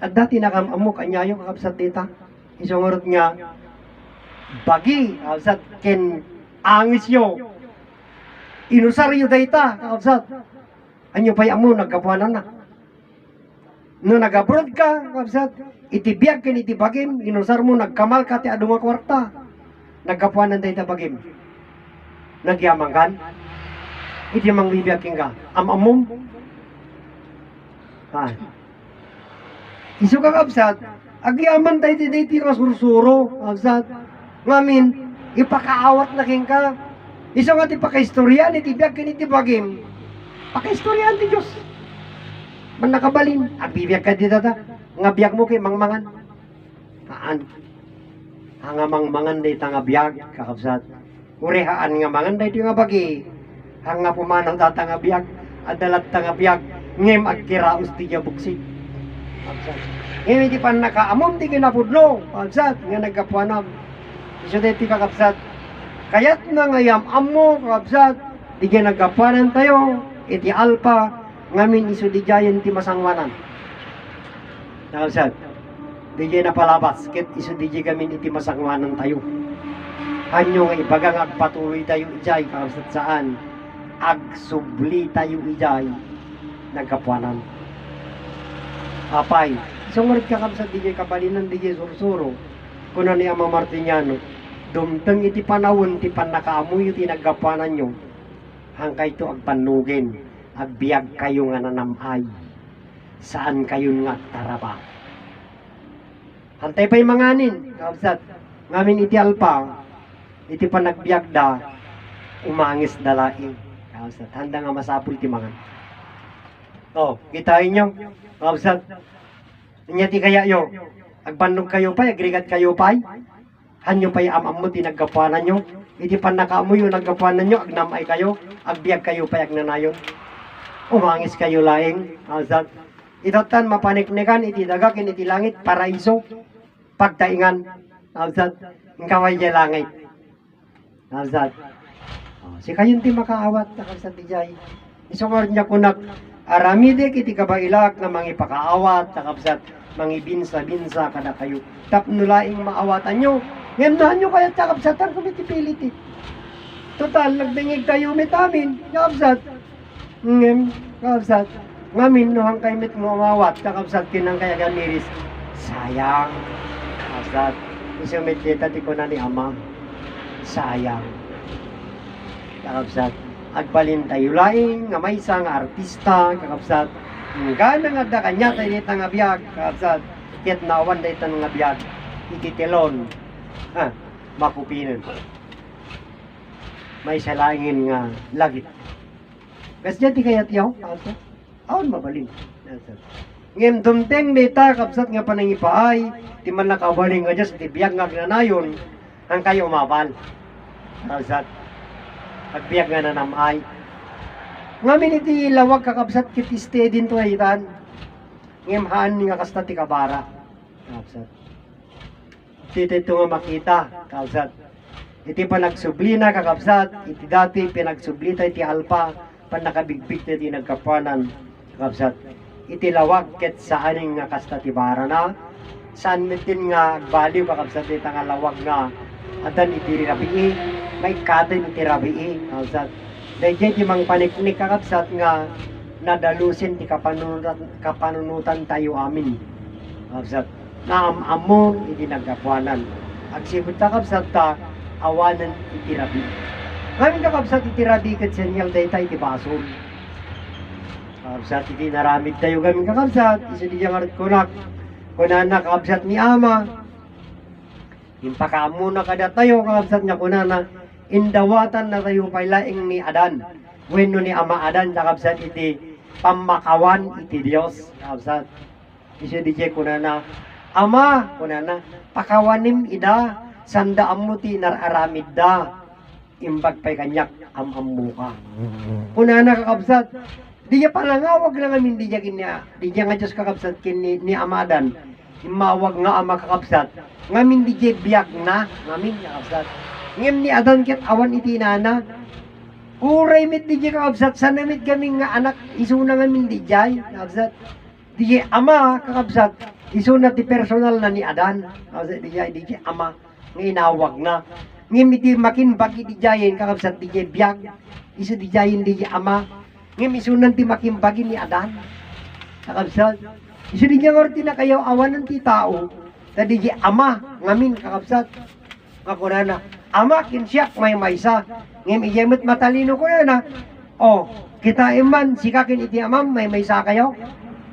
At dati nakamamu kanyayo kakabsat dita. Isungurot nga bagi kakabsat ken angis yo inusaryo dayta kakabsat anyo pay amo nagkapuanan na no nag-abroad ka kakabsat iti biag ken iti bagim inusar mo nagkamal ka ti adu nga kwarta nagkapuanan dayta bagim nagyamang kan iti mangbibiyag ken ka amom ha isu kakabsat agyaman tayo ti kasursuro kakabsat ngamin ipakaawat na ken ka isu nga ti pakaistoryan iti biag ken iti bagim pakaistoryan ti Dios man nakabalin agbibiyag ka di tata nga biyag mo kay mangmangan haan nga mangmangan day nga biyag kakabsat urehaan nga mangan day nga bagi nga pumanaw tata nga biyag adalat nga biyag ngem agkiraos ti buksi kakabsat ngem iti pan nakaamom ti kinapudlo kakabsat nga nagkapuanam iso day ti kakabsat kayat na ngayam amo kakabsat di nagkapuanan tayo iti alpa ngamin isu di jayan ti masangwanan kakabsat di napalabas ket isu di gamin iti masangwanan tayo hanyo nga ibagang agpatuloy tayo ijay kakabsat saan agsubli tayo ijay nagkapuanan apay sungarit kakabsat di kabalinan di sursuro kuna ni Ama Martiniano dumteng iti panawon ti panakaamuyo ti nagkapuanan nyo hangkay to agpanugin agbiag kayo nga nanamay saan kayo nga taraba hantay pa'y manganin kakabsat ngamin iti alpa iti panagbiag da umangis dalaing kakabsat handa nga masapul ti mangan kitain nyo kakabsat niya ti kaya yo agbannog kayo pa'y agrigat kayo pa'y hanyo pa'y amam mo ti nagkapuanan nyo iti panakaamu yung nagkapuanan nyo agnamay kayo agbiag kayo pa'y agnanayon umangis kayo laing kakabsat itotan mapaniknikan iti dagakin iti langit paraiso pagtaingan kakabsat ingkaway di langit kakabsat si kayon ti makaawat kakabsat di jay isungor niya kunak aramidek iti kabailak na mangipakaawat kakabsat mangibinsa-binsa kada kayo tapnulaing maawatan nyo ngemnahan nyo kaya kakabsatan kumitipilit total nagdingig tayo mitamin kakabsat ngem kakabsat ngamin nohang kay mit mo amawat kakabsat kinang kaya gamiris sayang kakabsat isumit kita ti ko na ni Ama sayang kakabsat agbalin tayo laing nga may isang artista kakabsat nga da kanya tayo dito nga biyag kakabsat kit nawan dito nga biyag ikitilon makupinan may salangin nga lagit kasi dyan ti kaya tiyaw kakabsat awan mabalin ngem dumteng dita kakabsat nga panangipaay ti man nakabaling nga dyan ti biyag nga gnanayon ang kayo umabal kakabsat agbiag nga nanamay ngamin iti lawag kakabsat kit iste din to ayitan ngem haan nga kasta ti kabara kakabsat iti ito nga makita kakabsat iti panagsublina kakabsat iti dati pinagsublita iti alpa panakabigbig na iti nagkapuanan kakabsat iti lawag ket saaning nga kasta ti bara na saan mitin nga baliw kakabsat iti nga lawag nga adan iti rabii may kaden iti rabii kakabsat dahil di mang paniknik kakabsat nga nadalusin ti kapanunutan tayo amin kakabsat na amamon iti nagkapuanan agsibot kakabsat ta awanan iti rabii ngayon kakabsat iti rabii ket senyal dayta iti basol kakabsat iti naramid tayo gamin kakabsat isa di jangarit kunak kunana kakabsat ni Ama impakamu na kada tayo kakabsat niya kunana indawatan na tayo pay laing ni Adan wenno ni Ama Adan kakabsat iti pamakawan iti Dios kakabsat isa di jay kunana Ama kunana pakawanim ida sanda ammo ti nararamid da imbag pay kanyak amammo ka kunana kakabsat di niya palangawag lang amin di niya nga Diyos kakabsat kin ni Ama Adan imawag nga Ama kakabsat ngamin di niya biyak na ngamin kakabsat ngem ni Adan ket awan iti nana kuray mit di niya kakabsat sanamit kami nga anak isuna ngamin di jay kakabsat di niya Ama kakabsat isuna ti personal na ni Adan kakabsat di niya Ama nga inawag na. Ngem iti makinbag iti jayen kakabsat di jay biyag. Isu di jayen di jay ama. Ngem isunan ti makimbag ni Adan. Kakabsat. Isu di jay ngorti na kayo awanan ti tao. Tadi jay ama ngamin kakabsat. Nga kunana. Ama kinsiyak may maysa. Ngem ijemot matalino kunana. Oh, kita iman sikakin iti amam may maysa kayo.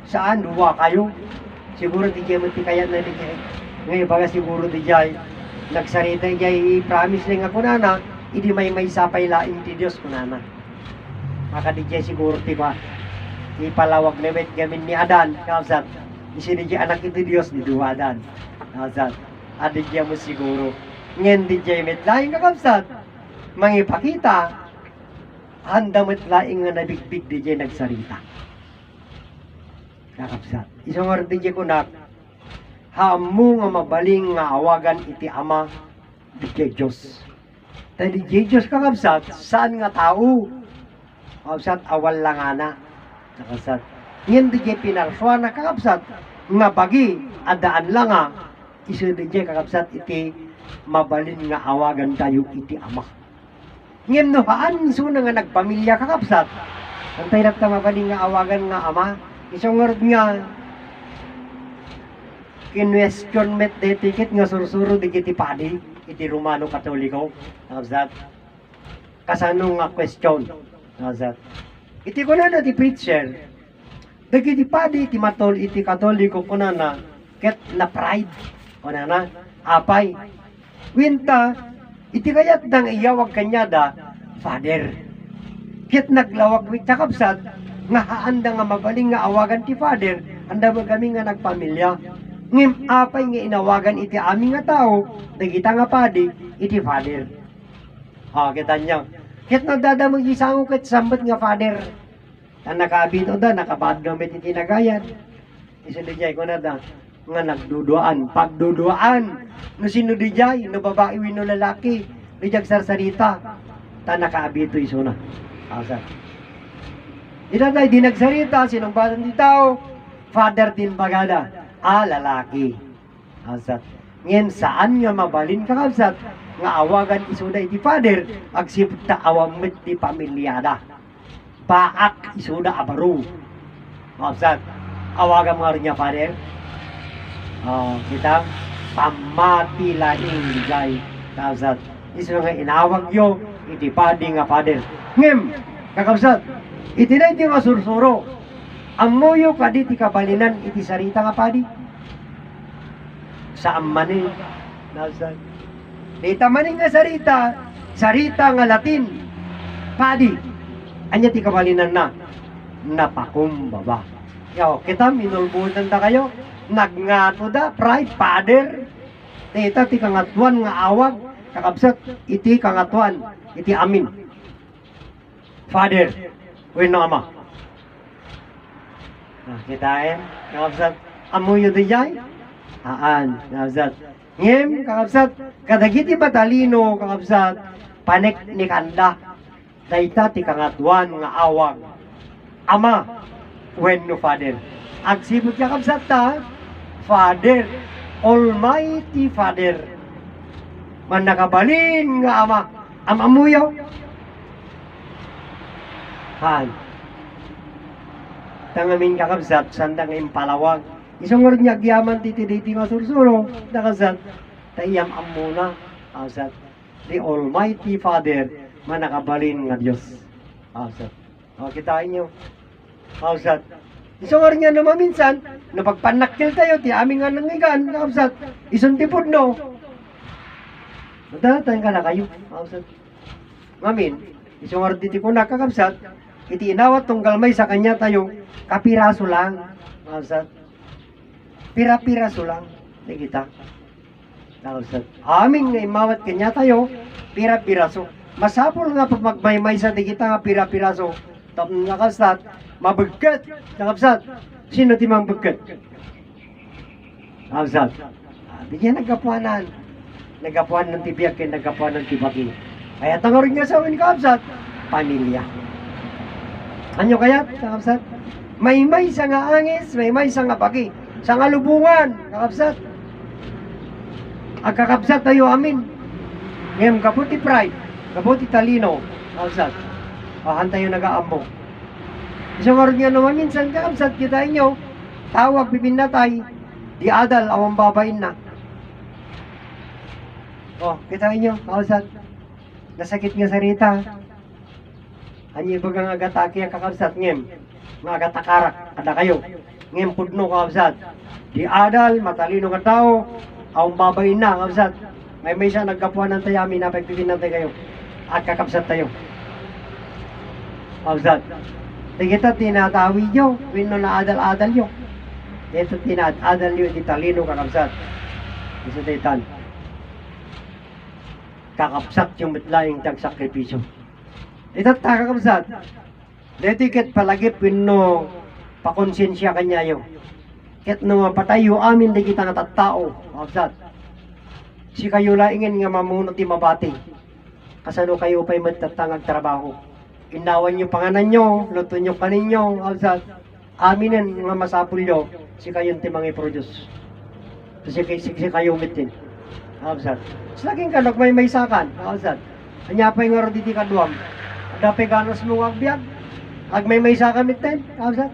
Saan duwa kayo? Siguro di jay ti kayat na di jay. Ngayon baga siguro di jay. Nagsarita jay promise lang ako na hindi may sapay laing ti Diyos kunana. Maka di jay siguro ti ba ipalawag na bet gamin ni Adan kapsat. Isi di jay anak iti Diyos di duwa Adan. Kapsat. Adi jay mo siguro. Ngayon di jay met laing kapsat. Mangipakita handa met laing nga nabigbig di jay nagsarita. Kakapsat. Isang oras di jay kunak hamo nga mabaling nga awagan iti ama di jay Diyos. Dahil di jay Diyos kakabsat, saan nga tao? Kakabsat, awal lang ana. Kakabsat. Ngayon di jay pinarsuan na kakabsat, nga bagi, adaan lang nga, iso di jay kakabsat iti mabalin nga awagan tayo iti ama. Ngayon no, haan iso na nga nagpamilya kakabsat, antay na mabaling nga awagan nga ama, isang ngorod nga, kinwestiyon met de ticket nga sursuro di kiti padi iti Romano Katoliko nakabsat kasano nga question nakabsat iti kunana ti preacher di kiti padi iti matol iti Katoliko kunana ket na pride kunana apay winta iti kayat dang iyawag kanyada father ket naglawag wit nakabsat nga haanda nga mabaling nga awagan ti father anda ba kami nga nagpamilya ngim apay nga inawagan iti aming nga tao, dagita nga padi, iti father. Kita niya. Kit nagdadamag isang ket sambat nga father. Tan nakabito da, nakabadno met iti nagayan. Isunod ko na da, nga nagduduan, pagduduan. No sino di jay, no babae wino lalaki, di jag sarsarita. Tan nakabito iso na. Asa. Ita tayo di nagsarita, sinong batang di tao, father din bagada. Lalaki. Kalsat. Ngayon, saan nga mabalin ka kalsat? Nga awagan isuda iti father, agsipot ta awamit ti pamilyada. Baak isuda abaro. Kalsat. Awagan nga rin niya father. Kita, pamati laing jay. Kalsat. Isu nga inawag yo, iti padi nga father. Ngem, kakabsat, iti na iti nga sursuro. Ang moyo kadi ti kabalinan iti sarita nga padi. Saan manin? Nasaan? Dita manin nga sarita nga Latin. Padi. Anya ti kabalinan na. Napakumbaba. Yo, kita minulbutan ta kayo. Nagngato da, pride, father. Dita ti kangatuan nga awag. Kakabsat, iti kangatuan. Iti amin. Father. Wino ama. Kitain, kakabsat, amuyo di jay? Kakabsat. Ngem, kakabsat, kadagiti matalino, kakabsat, panik ni kanda, dayta ti kangatuan nga awag. Ama, when no father. Agsibot kakabsat ta, father, almighty father. Man nakabalin nga ama, amamuyo. Tangamin kakabsat, sandang impalawag. Isang oras niya agyaman titi-diti nga sursuro, nakasat, taiyam amuna, kakabsat. The Almighty Father, manakabalin nga Diyos. Kakabsat. Kitain nyo. Kakabsat. Isang oras niya naman minsan, napagpanakil tayo, ti aming nga nangigan, kakabsat. Isang tipod no. Madalatan ka na kayo, kakabsat. Ngamin, isang oras diti ko na kakabsat, iti inawat tong galmay sa kanya tayo, kapiraso lang. Kakabsat. Pira-piraso lang. Di kita. Kakabsat. Aming nga imawat kanya tayo, pira-piraso. Masapol nga pag magmaymay sa di kita nga pira-piraso. Tapos kakabsat, mabagkat. Kakabsat. Sino ti mang bagkat? Kakabsat. Di niya nagkapuanan. Nagkapuan ng tibiyag kaya nagkapuan ng tibagi. Kaya tangorin niya sa amin kakabsat, pamilya. Ano kaya, kakabsat? May sa nga angis, may sa nga bagi. Sa nga lubungan, kakabsat. agkakabsat tayo amin. Ngayon, kabuti pride, kabuti talino, kakabsat. Ahan tayo nag-aambong. So karon nga naman minsan kakabsat kita inyo, tawag pipinatay, di adal awang babain na. Oh, kita inyo, kakabsat. Nasakit nga sarita. Anyo bagang agatake ang kakabsat ngem. Nga agatakarak, kada kayo. Ngem pudno kakabsat. Di adal, matalino nga tao, awang babain na kakabsat. May siya nagkapuanan tayo amin na pagpipinatay kayo. At kakabsat tayo. Kakabsat. Di kita tinatawi nyo, wino na adal-adal nyo. Ito tinadal nyo, di talino kakabsat. Isa taitan. Kakabsat yung mitlaing tagsakripisyo. Ito kakabsat. Dito ket palagip wino pakonsensya kanyayo. Ket no mapatayo amin di kita nga tattao. Kakabsat. Si kayo laingin nga mamunot ti mabati. Kasano kayo pa'y magtatangag trabaho. Inawan nyo panganan nyo, luto nyo kaninyo, kakabsat. Aminin nga masapul nyo, si kayo ti mga i-produce. Si kayo umitin. Kakabsat. Slaging kanok may sakan, kakabsat. Anya pa'y nga roditi kaduam. Dapay ganos mo agbyag. Ag may sakan mitin, kakabsat.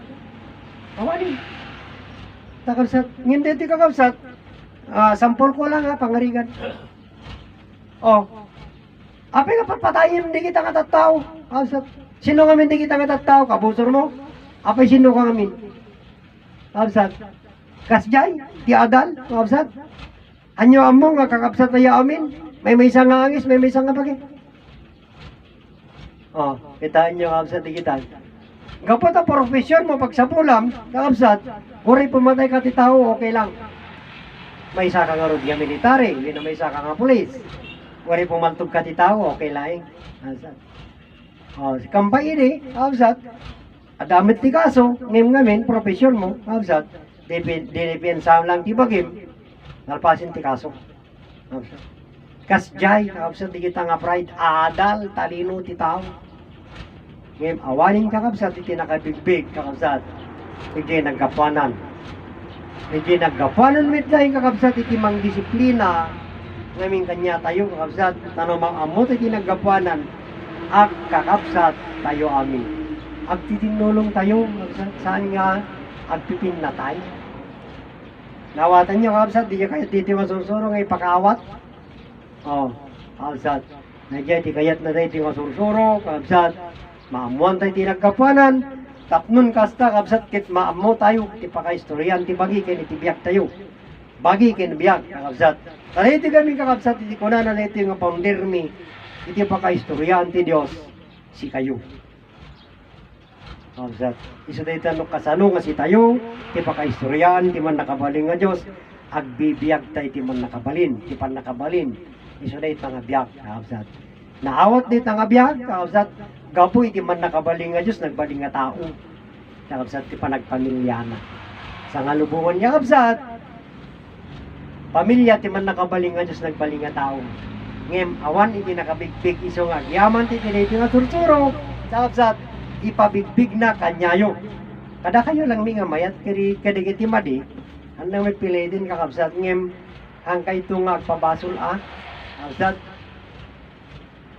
Awali. Kakabsat. Ngindi ti kakabsat. Sampol ko lang ha, pangarigan. Oh. Apay nga patpatayin, hindi kita nga tattao. Kakabsat. Sino nga hindi kita nga tattao? Kabusor mo? Apay sino ka ngamin? Kakabsat. Kasjay, ti adal, kakabsat. Anyo amo nga kakabsat tayo amin. May isang nga angis, may isang nga pagi. Oh, kitaan nyo kakabsat di kita. Gapot ang profesyon mo pagsapulam, kakabsat, kuri pumatay ka ti tao, okay lang. May isa ka nga rugya military, hindi na may isa ka nga pulis. Kuri pumaltog ka ti tao, okay lang. Kakabsat. Oh, si kampay ini, kakabsat. Adamit ti kaso, ngamin, profesyon mo, kakabsat. Dinipiensa lang ti bagim. Nalpasin ti kaso. Kakabsat. Kasjay, kakabsat, di kita nga pride, adal, talino ti tao. Ngayon, awanin kakabsat, iti nakabigbig, kakabsat. Iti nagkapuanan. Iti nagkapuanan, mitlahin kakabsat, iti mang disiplina. Ngayon kanya tayo, kakabsat, tanong amot, iti nagkapuanan. Ag kakabsat, tayo amin. Ag titinulong tayo, kakabsat, saan nga, agpipin na tayo. Nawatan nyo, kakabsat, di kayo titi masusuro, ngay pakawat. Oh, kakabsat. Nagyay, di kayat na tayo, di masusuro, kakabsat. Maamuan tayo tinagkapuanan, tapnon kasta kabsat kit maamo tayo, ti pakaistoryan, ti bagi ken iti biyak tayo. Bagi ken biyak, kakabsat. Kaya iti kami kakabsat, iti kunanan na iti nga founder mi, iti pakaistoryan ti Diyos, si kayo. Kakabsat. Iso tayo tanong kasano nga si tayo, ti pakaistoryan, ti man nakabalin nga Diyos, agbibiyag tayo ti man nakabalin, ti pan nakabalin. Iso tayo nga biyak, kakabsat. Naawat di nga biyak, kakabsat. Gapo iti man nakabaling nga Diyos, nagbaling nga tao. Kakabsat, ti panagpamilya na. Sa nga lubungan niya, kakabsat, pamilya ti man nakabaling nga Diyos, nagbaling nga tao. Ngem, awan iti nakabigbig iso nga. Yaman ti tiniti nga sursuro. Kakabsat, ipabigbig na kanyayo. Kada kayo lang mi nga mayat, kadig iti madi, andang may pilay din kakabsat. Ngem, hangkay ito nga agpabasol kakabsat,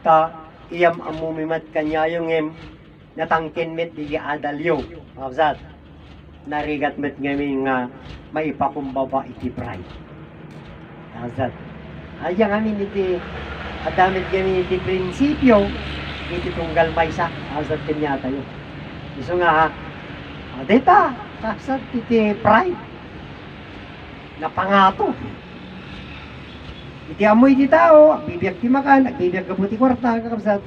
ta, iyam amumimat kanya yung natangkin met di adalyo. Kakabsat, narigat met ngayon nga maipakumbaba iti pride. Kakabsat, ayang amin iti adamit kami iti prinsipyo iti tunggal maysa. Kakabsat kanya tayo. Iso nga deta, kakabsat iti pride napangato. Iti amoy di tao, agbibiyak ti makan, agbibiyak kabuti kwarta, kakabsat.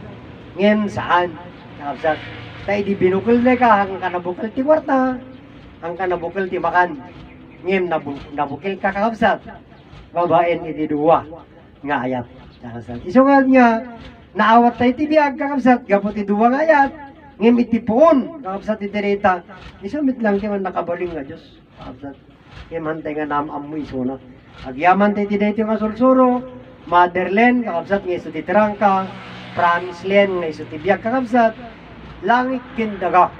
Ngayon saan, kakabsat? Tayo di binukal na ka, hanggang ka nabukal ti kwarta, hanggang ka nabukal ti makan. Ngayon nabukil ka, kakabsat. Babaen iti duwa, nga ayat, kakabsat. Iso nga niya, naawat tayo ti biyag, kakabsat, gabuti duwa nga ayat. Ngayon iti puon, kakabsat iti rita. Iso mit lang ti man nakabaling nga Diyos, kakabsat. Ngayon hantay nga namamoy iso na. Agyaman tayo tinito nga sursuro, motherland, kakabsat, nga iso ti trangka, promise land, nga iso ti biyak, kakabsat, langit kindaga.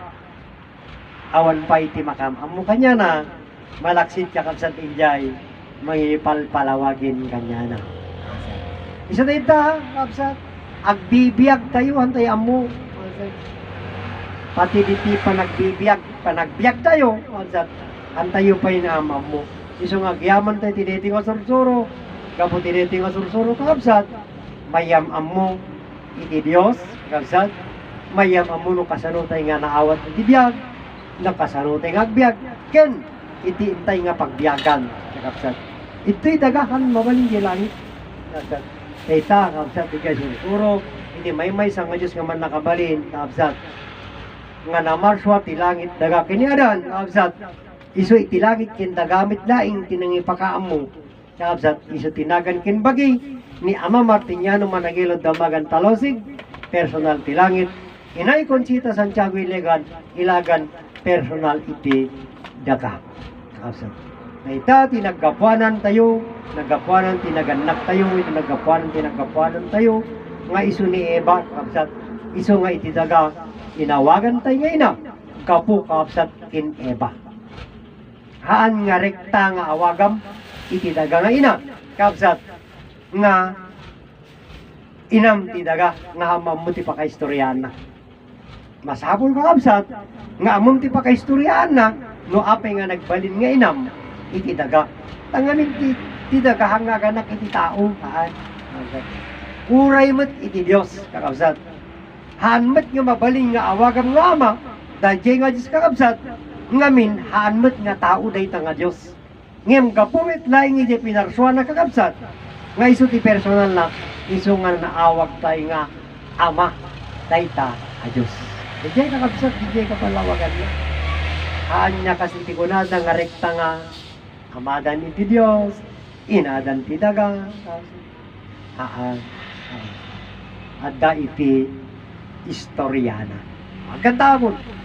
Awan pa iti makam. Amo kanya na, malaksit kakabsat injay, mangipalpalawagin kanya na. Isa na ita, kapsat. Agbibiyag tayo, hantay amo. Pati diti panagbiag tayo, kapsat. Hantayo pa yung amam mo. Iso nga, giyaman tayo, tiniti nga sursuro. Kapo tiniti nga sursuro, kapsat. Mayam amo, iti Diyos, kapsat. Mayam amo, no kasano tayo nga naawat iti biyag. Nakasano tayo nga agbiag. Ken, iti intay nga pagbiyagan, kapsat. Ito'y dagahan, mabaling di langit. Kapsat. Taita, kapsat, iti sursuro. Iti may sa nga Diyos nga man nakabalin, kapsat. Nga namarswa, ti langit, daga kiniadan, kapsat. Iso itilangit kin dagamit laing tinangipakaam mo. Kapsat, iso tinagan kin bagi ni Ama Martiniano Managilo Damagan Talosig, personal tilangit. Inay Conchita Santiago Ilagan, personal iti daga. Kapsat. Na ita, tinagkapuanan tayo, tinaganak tayo, ito tinagkapuanan tayo, nga iso ni Eva, kapsat, iso nga iti daga, inawagan tayo nga ina, kapu kapsat kin Eva. Haan nga rekta nga awagam iti daga nga ina kapsat nga inam ti daga nga hamam mo ti pakaistoryana. Masabol ka kapsat nga amom ti pakaistoryana no apay nga nagbalin nga inam iti daga. Tangamin ti daga hanga ganak iti tao haan. Uray met iti Dios kakabsat. Haan met nga mabalin nga awagam nga ama dahil nga Diyos kakabsat ngamin haanmet nga tao day nga Diyos. Ngem gapumit laing iti pinarsuan na kakabsat. Nga iso ti personal na iso nga naawag tayo nga ama dayta a Diyos. Dijay kakabsat, dijay kapalawagan niya. Haan niya kasi ti kunada nga rekta nga amadan iti Diyos, inadan ti daga. Haan. Adda iti istoryana. Magandamon.